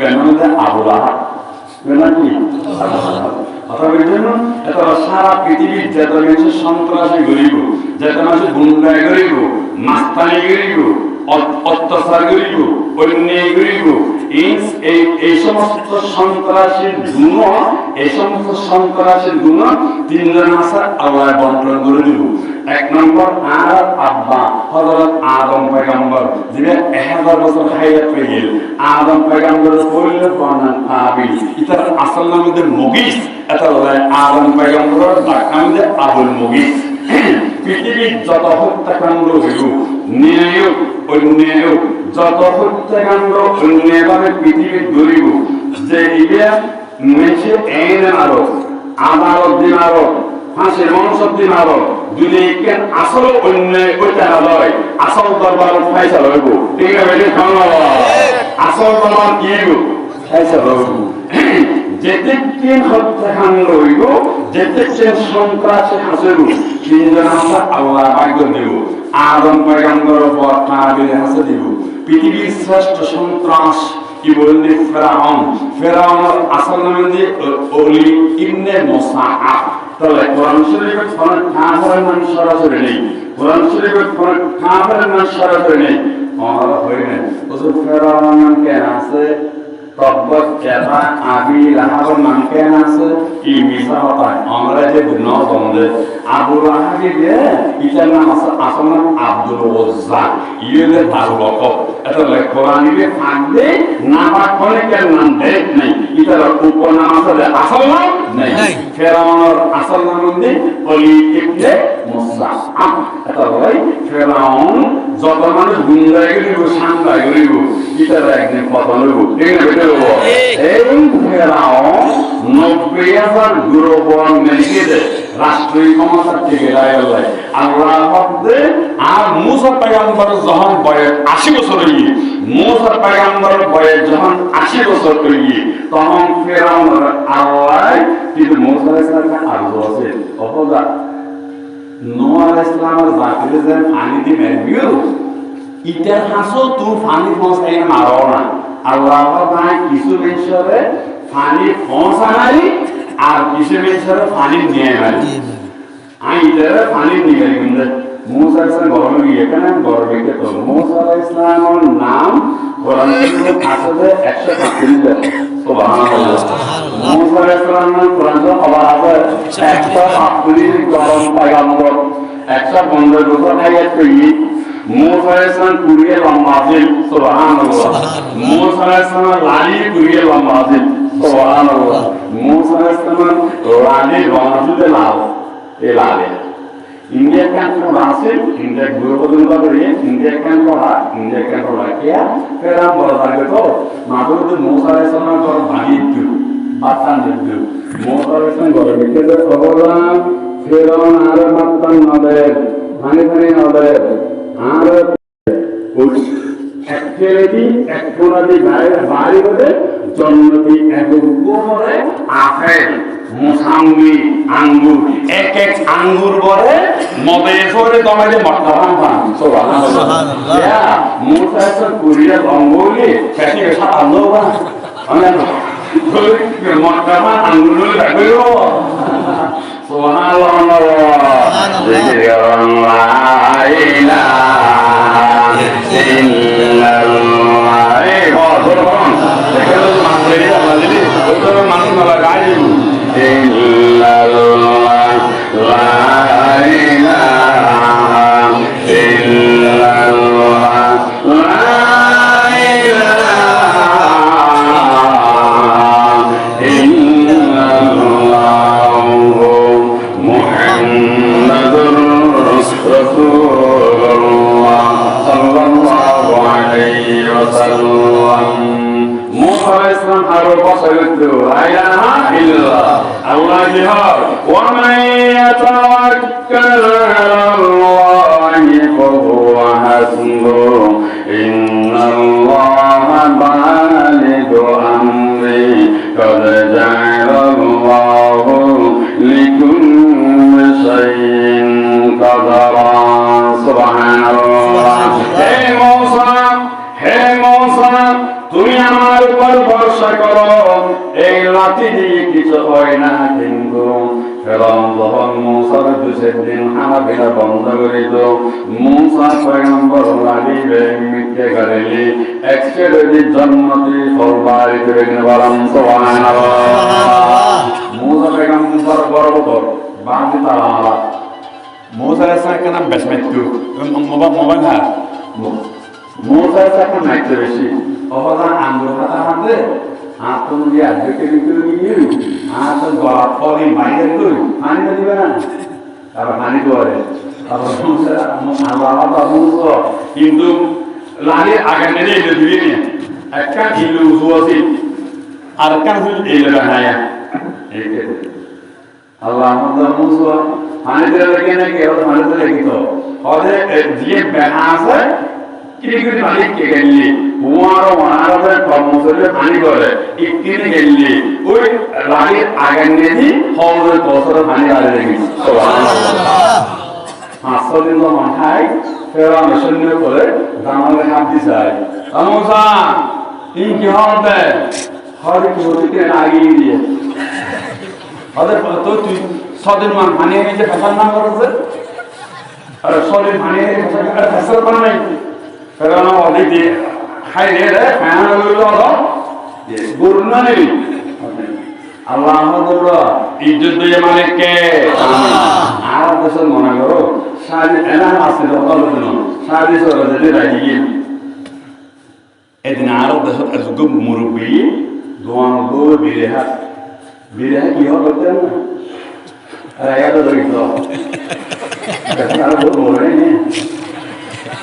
এর মধ্যে আবু লাহাব কি অথবা এর জন্য এত সারা পৃথিবীর যত মানুষ সন্ত্রাসী গরিব যত মানুষ গুন্ডাই গরিব মাস্তানি গরিব অত্যাচার গরিব অন্যায় গরিব এই সমস্ত সন্ত্রাসীর গুণ এই সমস্ত সন্ত্রাসীর গুণ 3 জন আছে আল্লাহ বন্টন করে দিব। 1 নম্বর আর আব্বা হযরত আদম পয়গম্বর যিনি 1000 বছর হায়াত পেয়ে আদম পয়গম্বরের পৈল বানান আবিল ইতার আসল নাম হচ্ছে মুগিস এটা আদম পয়গম্বরের ডাকনাম হচ্ছে আবুল মুগিস। পৃথিবীর যত হত্যাকাণ্ড হইল ন্যায় অন্যায় যত হত্যাকাণ্ড অন্যায়ভাবে পৃথিবীর গরিব যে ইলিয়া মেছে এন আরো আদালত দিন আরো ফাঁসির মনসব দিন আরো যদি কেন আসল অন্যায় ওইটা লয় আসল দরবার ফাইসাল হইব ঠিক আছে আসল দরবার কি হইব ফাইসাল হইব যেতেকেন হত্যাকাণ্ড হইব যেতেকেন সন্ত্রাসে হাসিব 3 জন আছে আল্লাহ ভাগ্য দিব আদম পয়গম্বরের পর কাবিল হাসে দিব। পৃথিবীর শ্রেষ্ঠ সন্ত্রাস কি বললি ফেরাউনের আসল নাম হচ্ছে ওলি ইবনে মুসাআব। তাহলে কোরআন শরীফের কোন কাফের নাম সরাসরি নেই, কোরআন শরীফের কোন কাফের নাম সরাসরি নেই। আমরা হই না ওসব ফেরাউনের নাম কেন আছে তব্বত কেবা আবি লাহাবের নাম কেন আছে কি মিশা হতা আমরা যে গুণ বন্ধে আবু লাহাবি যে ইতার নাম আছে আসল নাম আব্দুল ওজ্জা ইয়েলে তার লকব এটা কোরআনে থাকবে না পাঠনে কেন নাম দেখ নাই ইতার উপনাম আছে আসল নাম নাই। ফেরাউনের আসল নাম হচ্ছে ওলি ইবনে মুসাআব। এটা বলে ফেরাউন যত মানুষ গুন্ডাই গরিব সান্দাই গরিব ইতার একদিন পতন হইব ঠিক না এই ফেরাউন 90,000 গুরুবন মেলিকে রাষ্ট্রীয় ক্ষমতা থেকে আল্লাহ আর মুসা পয়গম্বর যখন বয়স 80 বছর হইয়ে মুসা পয়গম্বরের বয়স যখন 80 বছর হইয়ে তখন ফেরাউন আল্লাহ কিন্তু মুসা আলাইহিস সালাম আরজ আছে অপদা নূহ আলাইহিস সালামের জাতিরে যে পানি দি মেরবিও ইটার হাসো তুই পানি পৌঁছাই মারো না আল্লাহ তাআলা কিছু মানুষরে পানি পৌঁছানাই আর কিছু মানুষরে পানি নিয়ে মারি আইতারে পানি নিয়ে কিন্তু মুসা আলাইহিস সালাম গরমে গিয়ে কেন গরমে কে তো মুসা আলাইহিস সালামের নাম কোরআন শরীফে আছে 135 সুবহানাল্লাহ। মুসা আলাইহিস সালামের কোরআন খবর আছে 135 গরম পয়গম্বর 115 বছর হায়াত পেয়ে মুসা আলাইহিস সালাম কুড়িয়ে লম্বা ছিল সুবহানাল্লাহ। মুসা আলাইহিস সালাম লালি কুড়িয়ে লম্বা ছিল সুবহানাল্লাহ। মুসা আলাইহিস সালাম লালি রংসুতে লাল এ লালে ইন্ডিয়া কান আছে ইন্ডিয়া গুরু পর্যন্ত করে ইন্ডিয়া কান করা ইন্ডিয়া কান করা কিয়া ফেরাম বড় লাগে তো মাদুর মুসা আলাইহিস সালাম কর ভাগি দিত বাতান দিত মুসা আলাইহিস সালাম করে বিকেলে অবদান ফেরাউন আর মাত্তান নদে ভানি ভানি নদে আর একচেলি একপুরাদি বাড়ি বলে জন্মতি এক উপরে আপেল মোসাম্বি আঙ্গুর এক এক আঙ্গুর বলে মবে করে তোমাদের মটকাবান পান সুবহানাল্লাহ ইয়া মুসা সব কুরিয়া রঙ্গলি ফেটি সব আলো বা আমরা মটকাবান আঙ্গুর রাখলো সুবহানাল্লাহ জিকিরুল্লাহ ইলাহা ইল্লাল্লাহ এই বলুন দেখেন মানুষ আমাদের ওই মানুষ না লাগাই ইল্লাল্লাহ লা ইলাহা ইল্লাল্লাহ লা ইলাহা ইল্লাল্লাহ মুহাম্মাদুর রাসূলুল্লাহ সাল্লাল্লাহু আলাইহি ওয়াসাল্লাম। মুসা আলাইহিস সালাম আরো বসাইতো লা ইলাহা ইল্লাল্লাহ আল্লাহ জিহাদ ওয়া মান ইয়াতাওয়াক্কাল আলাল্লাহি ফাহুয়া হাসবুহু ইন্নাল্লাহা বালিগু আমরি ক্বাদ জাআলাল্লাহু রাত্রি দিয়ে কিছু হয় না, কিন্তু ফেরাউন যখন মূসার দুসেদিন হানাফিলা বন্ধ করিত, মূসা পয়গম্বর লাগিবে মিথ্যে করেলি এক্সট্রাডি জন্মতি ফলবারি করে বলেন সুবহানাল্লাহ। মূসা পয়গম্বর বরবতর বাঁধি তারা মূসা আলাইহিস সালাম বেশমেতু মোবাইল হা মূসা আলাইহিস সালাম নাইতে বেশি অবদান আঙ্গুল হাতা হাতে আতন দিয়া দেখে দিতে গিয়ে আতন গলা ফলি মাইরে কই পানি দিবে না আর পানি করে আর মূসা আল্লাহ মূসা কিন্তু লাগে আগে নেই দিবি না একটা ইলু জুয়াসি আর কান হুল ইলু বানায়া এইকে আল্লাহ মূসা পানি দিলে লাগে না কি আর পানি দিলে কি তো ওরে দিয়ে বানা আছে কিরিকিরি পানি কে গেলি হুয়ারো ওনারে কর্মসরে পানি করে ইকিনে গেলি ওই লাগি আগে নেই হওয়ার বছর পানি আরে দেখি সুবহানাল্লাহ। 500 দিন মাথায় ফেরা মেশিনে করে জানালে হাত দিছাই আমসা ইন কি হবে হরে কি হতে লাগিয়ে দিয়ে আরে তো তুই সদিন মান পানি নিতে ফসল না করছে আরে সদিন পানি নিতে ফসল করে নাই ফেরানো অদিতি খাই রে খানা হলো তো গুরুনা নেই আল্লাহ আমাদের ইজ্জত দিয়ে মানে কে আর দেশের মনে করো সারি এনা আছে বলবেন সারি সরে যেতে রাজি গিয়ে এদিন আরব দেশত এযুগ মুরব্বী দোয়ান দৌড় বিরেহা কি হবে না আরে এটা তো তো আর বলে নেই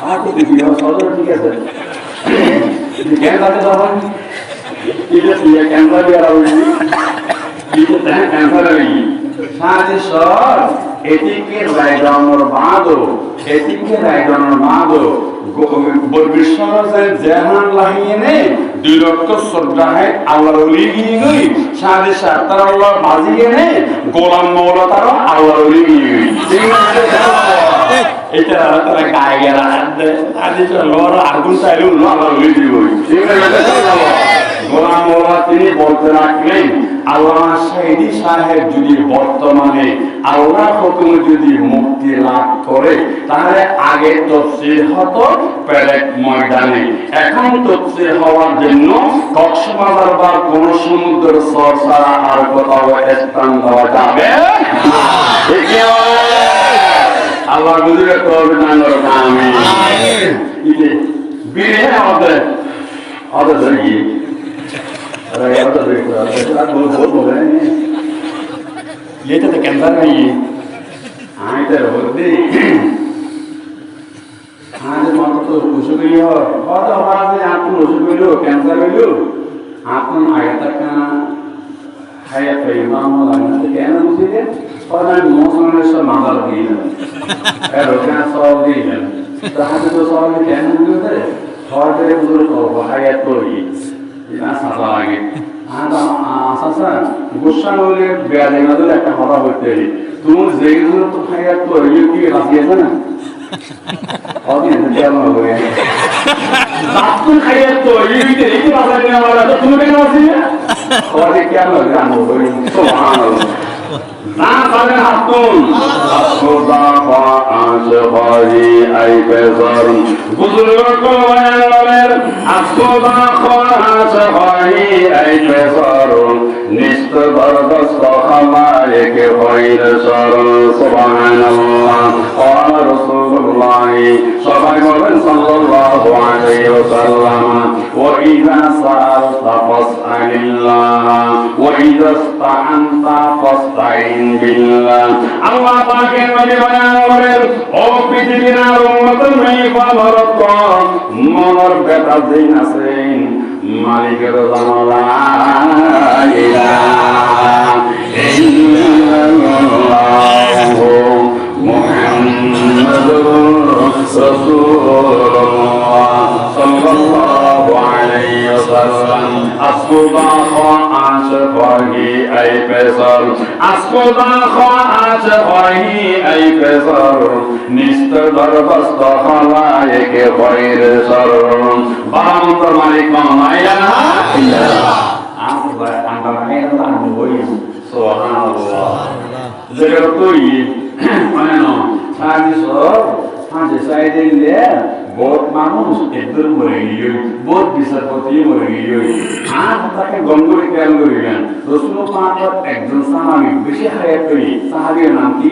আর তো দিবি সদর ঠিক আছে কেন কাটে যাবেন এটা দিয়ে ক্যান্সার দিয়ে আর ওই এটা তাই ক্যান্সার হই সাথে সর এটিকে রাইডানোর বাদো এটিকে রাইডানোর বাদো বর্বিশ্বরের জাহান লাগিয়ে নে দুই রক্ত শ্রদ্ধায় আল্লাহর ওলি গিয়ে গই সাথে সাথে তার আল্লাহ বাজিয়ে নে গোলাম মওলা তার আল্লাহর ওলি গিয়ে গই এটা তারা গায়ে গেলা আদি তো লড় আগুন চাইলো আল্লাহর ওলি দিয়ে গই গোলাম মওলা তিনি বলতে রাখলেন আল্লাহ শাহিদি সাহেব যদি বর্তমানে আল্লাহ হুকুমে যদি মুক্তি লাভ করে তাহলে আগে তাফসীর হতো পেরেক ময়দানে, এখন তাফসীর হওয়ার জন্য কক্সবাজার বা কোন সমুদ্রের চর ছাড়া আর কোথাও স্থান দেওয়া যাবে আল্লাহ বুঝলে করবে না আমি বিয়ে আমাদের আমাদের ধরি ये तो कैंसर नहीं है हाँ इधर होती हाँ जब मात्र तो उसे भी हो और तो हमारे से आप तुम उसे भी लो कैंसर भी लो आप तुम आगे तक का है या परिमाण हो लगना तो क्या ना उसे के और ना मौसम में सब मामला दी है ऐ रोकना सॉल्व दी है तो हाँ तो सॉल्व में क्या ना उसे और तेरे बुजुर्ग को है या तो ये না সাজা লাগে আচ্ছা গুসা হলে বেয়াদে না দিলে একটা কথা বলতে পারি তুমি যেগুলো তো খাইয়া তো ইয়ে কি রাজি আছে না অদিন কেমন হবে আপনি খাইয়া তো ইয়ে কি বাজার নিয়ে আমার তো তুমি কেন আছি অদি কেমন হবে আমি বলি সুবহানাল্লাহ না পারে হাতুন আসুদা ফাআস হারি আই বেজার বুজুর্গ কো বয়ানের আসুদা ফাআস হারি আই বেজার নিস্ত বরদস্ত খামায়েকে হইল সর সুবহানাল্লাহ ওয়া রাসূলুল্লাহ সবাই বলেন সাল্লাল্লাহু আলাইহি ওয়াসাল্লাম ওয়া ইযা সাআলতা ফাসআলিল্লাহ ওয়া ইযা ইসতাআনতা ফাসতাইন বিল্লাহ আল্লাহ পাকের নবী বয়ান করেন ও পৃথিবীর উম্মত নই বলরত মনর বেটা দিন আছেন মালিকের জানালা ইলাহা ইল্লাল্লাহ মুহাম্মাদুর রাসূলুল্লাহ সাল্লাল্লাহু আলাইহি ওয়াসাল্লাম আসকুবা খাআস ফাহি আই পেসর আসকুবা খাআস ফাহি আই পেসর নিস্ত দরবস্ত খালায়েকে খৈর সর বারামত মালিক মাইলা ইল্লাল্লাহ আমরা এটা আমি হই সুবহানাল্লাহ যেটা তো মানে না আমি সব হাতে সাইডে দিলে বহুত মানুষ একদম মরে গিয়ে বহুত বিচারপতি মরে গিয়ে আর তাকে গঙ্গরে খেয়াল করিলেন রসুল পাক একজন সাহাবী বেশি হায়াত করি সাহাবীর নাম কি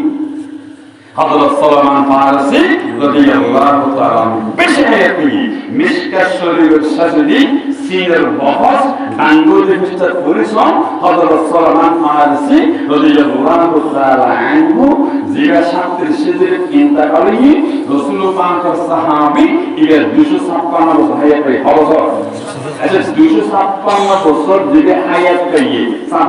হযরত সালমান ফারসি রাদিয়াল্লাহু তাআলা বেশি হায়াত করি মিশকাত শরীফের সাজদি সিনের বহস ডাঙ্গুতে মিস্টার পরিশ্রম হযরত সালমান ফারসি রাদিয়াল্লাহু তাআলা আনহু জিরা শাস্ত্রের সিজরে ইন্তাকালি রাসূল পাকের সাহাবী ইলে 256 বছর হায়াত করি হযরত আচ্ছা 256 বছর দিকে হায়াত করি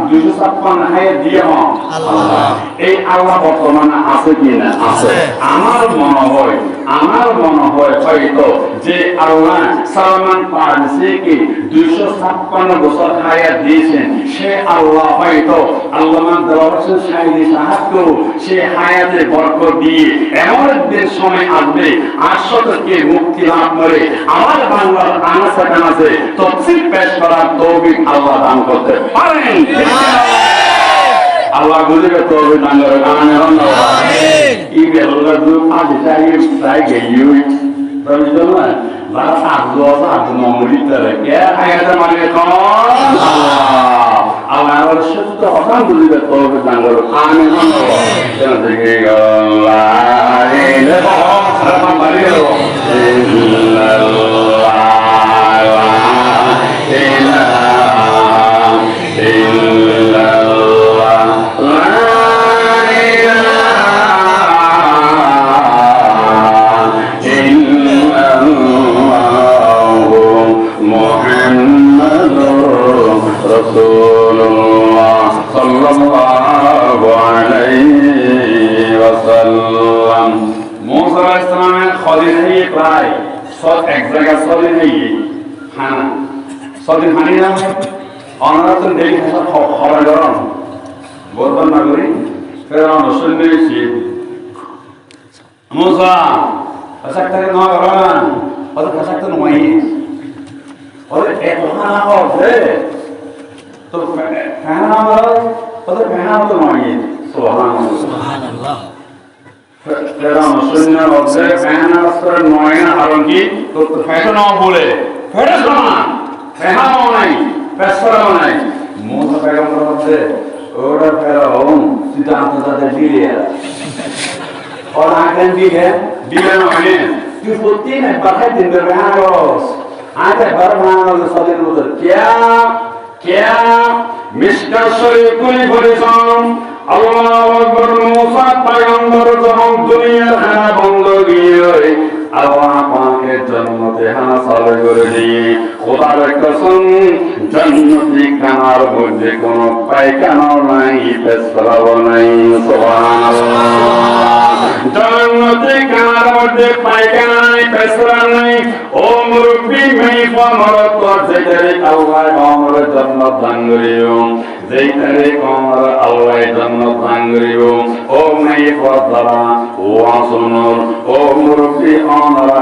256 হায়াত দিয়ে আল্লাহ এই আল্লাহ বর্তমানে আছে কি না আছে আমার মনে হয় হয়তো যে আল্লাহ সালমান ফারসিকে 256 বছর হায়াত দিয়েছেন সে আল্লাহ হয়তো আল্লামা দেওয়ার হোসেন সাইদি সাহাবকে সে হায়াতে বরকত দিয়ে এমন একদিন সময় আসবে 800কে মুক্তি লাভ করে আমার বাংলার আনাচে কানাচে তাফসীর পেশ করার তৌফিক আল্লাহ দান করতে পারেন Allah guru ke to nangor ane hono amin ibe Allah du adi sai ge yu tapi jona la sa do no muritare ke ayata mane ko Allah ar shutta hotan guru ke to nangor ane hono jana de la ilaha Sodin Hanina, honorable day of Holaron, Borban Naguri, Ferran Sunday Ship, Musa, a sector in Nagaran, or the Kazakhstan way, or the Etohana of there, to Panama, or the Panama way, so Subhanallah. Ferran Sunday of there, Panama, Noina, Haronki, to the Fashion of Hule, Ferran. Fehamo নাই পেছরাও নাই মুসা পয়গম্বর বলতে ওরা ফেরাউন সিদ্ধান্ত তাদের দিলে और आगे भी है बिना माने कि होती है बाहर दिन में बहारोस आते बरमानो के सदिन उधर क्या मिस्टर शरीफ कोई परिश्रम अल्लाह अकबर मूसा पैगंबर जहां दुनिया खाना बंद किए अल्लाह पाक के जन्नते खाना चालू করে দিয়ে খোদার কসম জান্নাতি খানার মধ্যে কোনো পায়খানা নাই পেছরাও নাই সুবহানাল্লাহ জান্নাতি খানার মধ্যে পায়খানা নাই পেছরা নাই ও মুরব্বি মেই পমরত যেটারে আল্লাহ আমার জান্নাত দান করিও যেটারে আমার আল্লাহ জান্নাত দান করিও ও মেই পদরা ও আসনুর ও মুরব্বি আমরা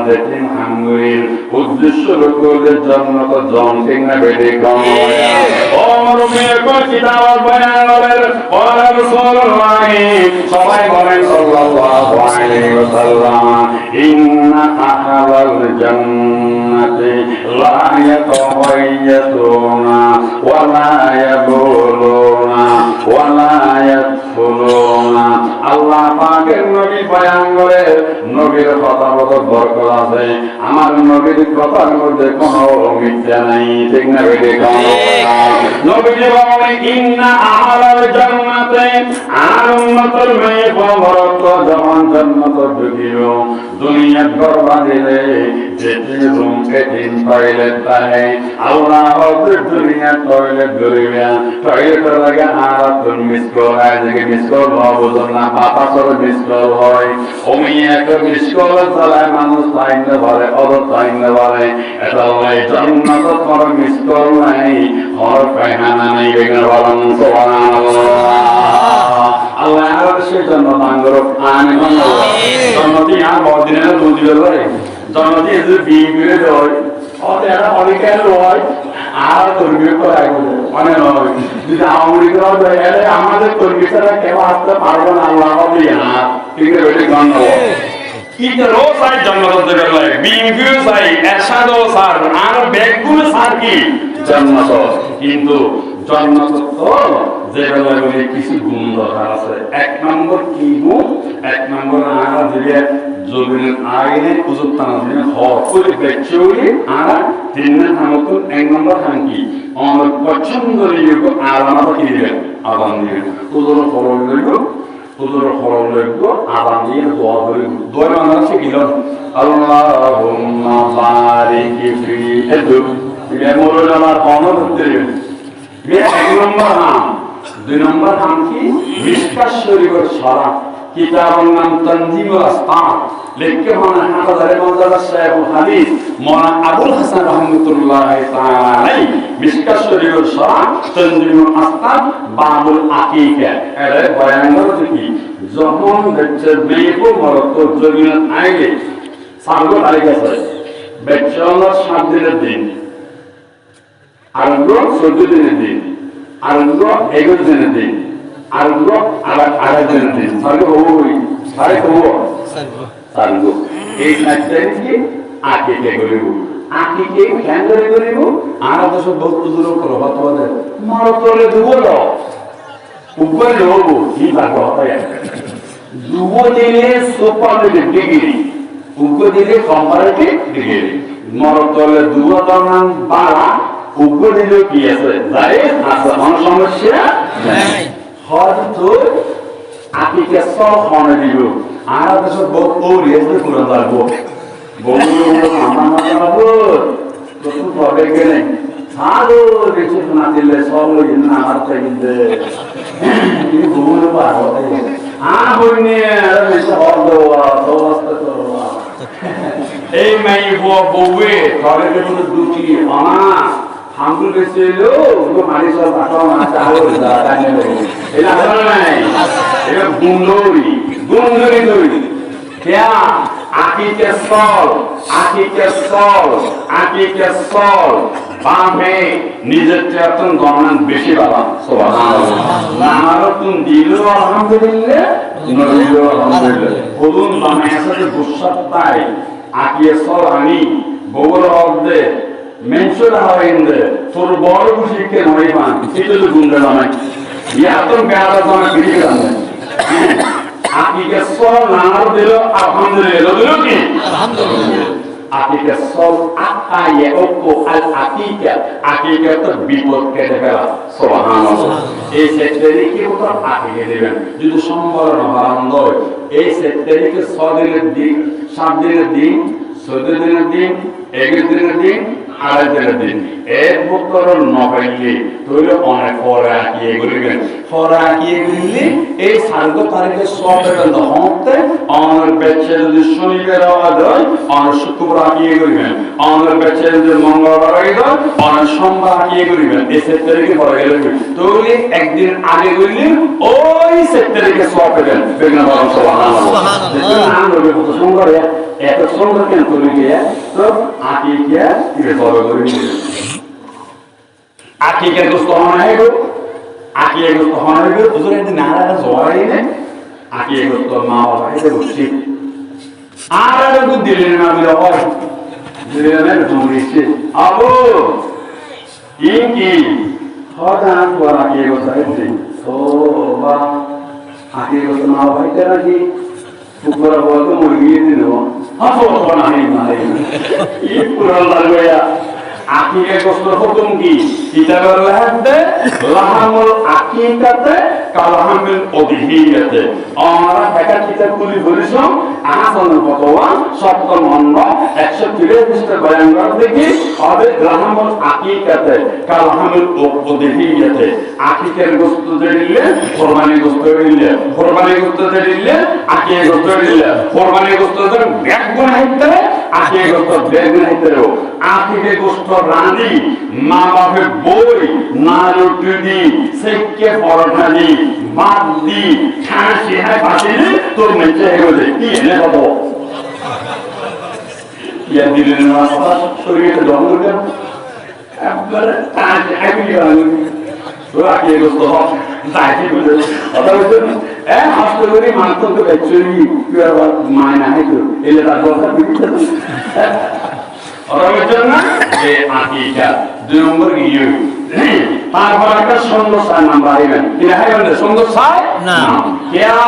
যেদিন হাঙ্গুইল উদ্দেশ্য করে জান্নাত জন কিনা বেডি কম ও মুরব্বি কো কিতাব বয়ান করেন ও রাসূলুল্লাহ সবাই বলেন সাল্লাল্লাহু আলাইহি ওয়াসাল্লাম ইন্না আহলাল জান্নাতি লা ইয়াতাওয়াyyatuna ওয়া লা ইয়াবুলুনা ওয়া লা ইয়াদখুলুনা আল্লাহ পাকের নবী বয়ান করে নবীর কথা মতো বরকত আছে আমার নবীর কথার মধ্যে কোনো মিথ্যা নাই ঠিক না বেটে নবী বলেন ইন্না আহলাল জান্নাতি আর উম্মতুল মেয়ে বরকত যখন জান্নাত ঢুকিও দুনিয়া বরবাদিলে যেতে রুম কেটিন টয়লেট তাহে আল্লাহ হযরত দুনিয়া টয়লেট গরিয়া টয়লেট লাগে আর তুম মিসকল আজকে মিসকল বুঝুন না বাতাসর মিসকল হয় ওমিয়া তো মিসকল চালায় মানুষ তাইনে বলে অদর তাইনে বলে এটা হয় জান্নাত কর মিসকল নাই আর পায়খানা নাই বেগা বলেন সুবহানাল্লাহ আল্লাহ আর সে জন্য বাঙ্গর আমিন জান্নাতি আর বদিনের দুদিলে বলে জান্নাতি যে বিবিরে হয় ওদের অনেকের হয় আর কর্মী করাই মানে নয় যদি আওয়ামী লীগের আমাদের কর্মী ছাড়া কেউ আসতে পারবে না আল্লাহ হবে না ঠিক আছে গণ্য ইতারও সাই জন্মত দেবে বিএনপিও সাই এরশাদও স্যার আর ব্যাগগুলো স্যার কি জন্মত কিন্তু জন্মত তো যেগুলো কিছু গুণ দরকার আছে এক নম্বর কি গুণ এক নম্বর আমরা দিলে জমিনের আইনে উজুত তানাজিনে হক করে বেচুরি আর তিন নম্বর এক নম্বর হাঙ্কি আমার পছন্দ লিখব আর আমার কি দিবেন আবান দিবেন উজুর ফরল লিখব উজুর ফরল লিখব আবান দিয়ে দোয়া করে দোয়া আমরা শিখিল আল্লাহুম্মা বারিক ফি এদু এটা মোরল আমার অনুরোধ দিবেন এক নম্বর নাম দুই নম্বর নাম কি মিশকাত শরীফের সারা কিতাবের নাম তানজিমুল আসতার লেখকে মানা হাফাজারে মাওলানা সাহেব হাদিস মাওলানা আবুল হাসান রাহমাতুল্লাহ তাআলা আলাই মিশকাত শরীফের সারা তানজিমুল আসতার বাবুল আকিকা এর বয়ান করতে কি যখন বেচে মেয়েও মরত জমিনের আইলে সারগো তারিখ আছে বেচে হলো 7 দিনের দিন আর 14 দিনের দিন আর 11 দিনের দিন আর 8 দিনের দিন সারগো হই সারে হবো সারগো এই 7 দিন কি আকিকা করিব আকিকে কেন করিব আর তো সব বহুত দূর করব তোমাদের মরতলে দুবলো উপরে হবো কি ভালো হয় দুবো দিনে সুপারলেটিভ ডিগ্রি উগ্র দিলে কম্পারেটিভ ডিগ্রি মরতলে দুবো দমান বাড়া উগ্র দিলে কি আছে যাই আছে কোন সমস্যা নাই হয়তো আকিকে সব মনে দিব আর তো সব বহুত ওরিয়েন্ট করে লাগবো বগুলো আমরা যাবো তো তো হবে গেলে সালো কিছু না দিলে সব ইন্না আর চাইতে এই বগুলো পারো বইনে আর বেশি হলো সমস্ত তো এই মাই বউয়ে কলেজে মধ্যে দুটি আনা হামগুল বেছিল ও মারি সব পাঠাও না চাও দাদা নেবে এটা আসলে নাই এটা গুন্ডরি নই क्या আকিকে সল বামে নিজের চেতন গণন বেশি বাবা সুবহানাল্লাহ নামারতুন দিলু আলহামদুলিল্লাহ নদিলু আলহামদুলিল্লাহ বলুন বামে আছে গুসাত তাই আকিয়ে সল আমি বগল অর্ধে মেনশন হইন্দে তোর বড় খুশিকে নয় পান এটা গুন্ডা নামাই ইয়া তো গাড়া তো আমি বিড়ি জানেন আকিকে সল নামার দিল আলহামদুলিল্লাহ দিল কি আলহামদুলিল্লাহ আকিকে সল আকায়ে ওকো আল আকিকা তো বিপদ কেটে ফেলা সুবহানাল্লাহ এই সেক্টরে কি উপর আকিকে দিবেন যদি সম্বল নবারন্দ এই সেক্টরে কে 6 দিনের দিন 7 দিনের দিন 14 দিনের দিন 11 দিনের দিন 8 দিনের দিন এক বছর নবাইলে তোরে অনেক পরে আকিয়ে গরিবেন পরে আকিয়ে গরিলে এই সার্গ তারিখে সব পর্যন্ত হতে অনেক বেচে যদি শনিবার আওয়াজ হয় অনেক শুক্রবার আকিয়ে গরিবেন অনেক বেচে যদি মঙ্গলবার আওয়াজ হয় অনেক সোমবার আকিয়ে গরিবেন এই সেক্টরে পরে গেলে তোরে একদিন আগে গরিলে ওই সেক্টরে সব পেবেন বেগনা বরং সুবহানাল্লাহ নাম হবে কত সুন্দর এত সুন্দর কেন করে গিয়া তো আকিকে কি বড় করে আকিকে দোস্ত হয় গো আকিকে দোস্ত হয় গো হুজুর এই নারাটা জয় নে আকিকে দোস্ত মা বাবা এটা বুঝছি আর তো দিলেন না বলে হয় দিলেন না জমিছে আবু ইনকি হদা তোরা আকিকে দোস্ত আছে ও বা আকিকে দোস্ত মা বাবা এটা নাকি পুকুরা বলতো মুরগি দিল হাসো নাই নাই এই পুরা লাগবেয়া আকিকে গোস্ত হুকুম কি কিতাবের লাহাতে লাহামুল আকিকাতে কালাহামিল উদহিয়াতে আমরা একটা কিতাব খুলি বলিছম আহসান ফতোয়া সপ্তম খণ্ড 130 পৃষ্ঠা বয়ান করা দেখি হবে লাহামুল আকিকাতে কালাহামিল উদহিয়াতে আকিকের গোস্ত দিলে কুরবানি গোস্ত দিলে কুরবানি গোস্ত দিলে আকিকে গোস্ত দিলে কুরবানি গোস্ত দিলে ব্যাগ গুণ হইতে আকিকে গোস্ত ব্যাগ গুণ হইতে আকিকে গোস্ত রাঁধি মা বাপের বই না রুটি দি সেকে পরোটা দি ভাত দি খাসি হয় বাসি দি তোর মেচে গেলে কি এনে কত ইয়া দিলেন না কথা শরীরে দম করে একবারে তাজ আমি ওরা কে দোস্ত হক তাইছি বুঝে কথা বুঝছেন হ্যাঁ হাসপাতালে মানতো তো অ্যাকচুয়ালি কি আর মায়না হয় তো এলে তার কথা বুঝতে ওরা বুঝছেন না যে আকিকা 2 নম্বর গিয়ে তারপর একটা সুন্দর সাই নাম বাড়িবেন কিনা হয় বলে সুন্দর সাই না क्या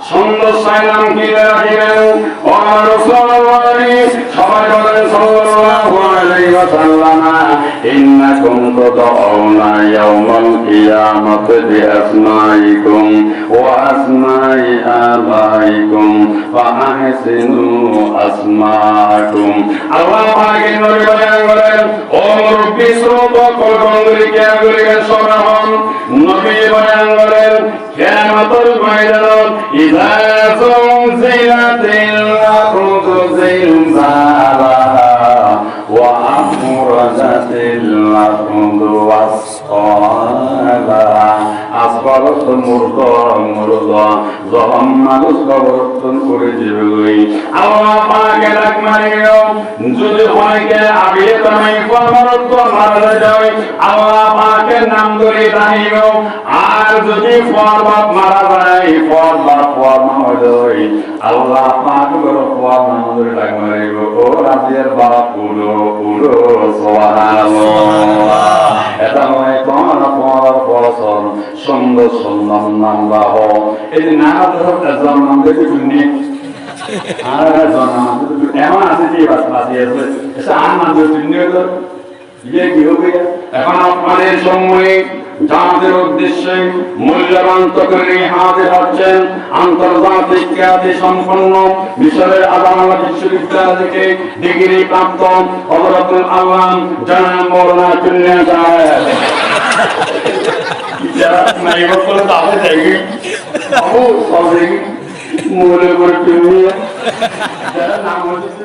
সুন্দর সাই নাম কি রাখবেন ও রাসূলুল্লাহ সাল্লাল্লাহু আলাইহি ওয়াসাল্লাম ইন্নাকুম তুদউনা ইয়াওমাল কিয়ামাতি বিআসমাইকুম ওয়া আসমাই আবাইকুম ফাআহসিনু আসমাকুম আল্লাহ পাকের নবী বলেন ও মুরব্বি শ্রোতা কলকন্দরিকে আগুলিকে সরাহন নবী বলেন কিয়ামতের ময়দানত ইযা যুলজিলাতিল আরদু জিলজালাহা ওয়া আখরাজাতিল আরদু আসফালাহা আসফালত মুরদ যখন মানুষ কবরস্থান করে যাবে আল্লাহ পাকের ডাক মারিও যদি অনেকে আগে তুমি কবরস্থ মারা যায় আল্লাহ পাকের নাম ধরে দাঁড়িও আর যদি পর্বত মারা যায় পর্বত হয় আল্লাহ পাক বড় পর্বত নাম ধরে ডাক মারিও ও রাতের বাবা পুরো সুবহানাল্লাহ এটা নয় কোন পরপরসন সুন্দর সুন্দর নাম বাহ এই যে নানা ধরনের জন্ম দেখে শুনি আর জন্ম এমন আছে যে বাসি আছে এটা আর নাম শুনি হলো ইয়ে কি হবে এখন আপনাদের সময়ে জানাদের উদ্দেশ্যে মূল্যবান তকরীর হাজির হচ্ছেন আন্তর্জাতিক খ্যাতি সম্পন্ন মিশরের আদালত বিশ্ববিদ্যালয় থেকে ডিগ্রি প্রাপ্ত হযরতুল আল্লাম জনাব মাওলানা চুন্নিয়া সাহেব যারা নাই বলে তাহলে দেখি আবু সবে মূল্য করে চুন্নিয়া যারা নাম হচ্ছে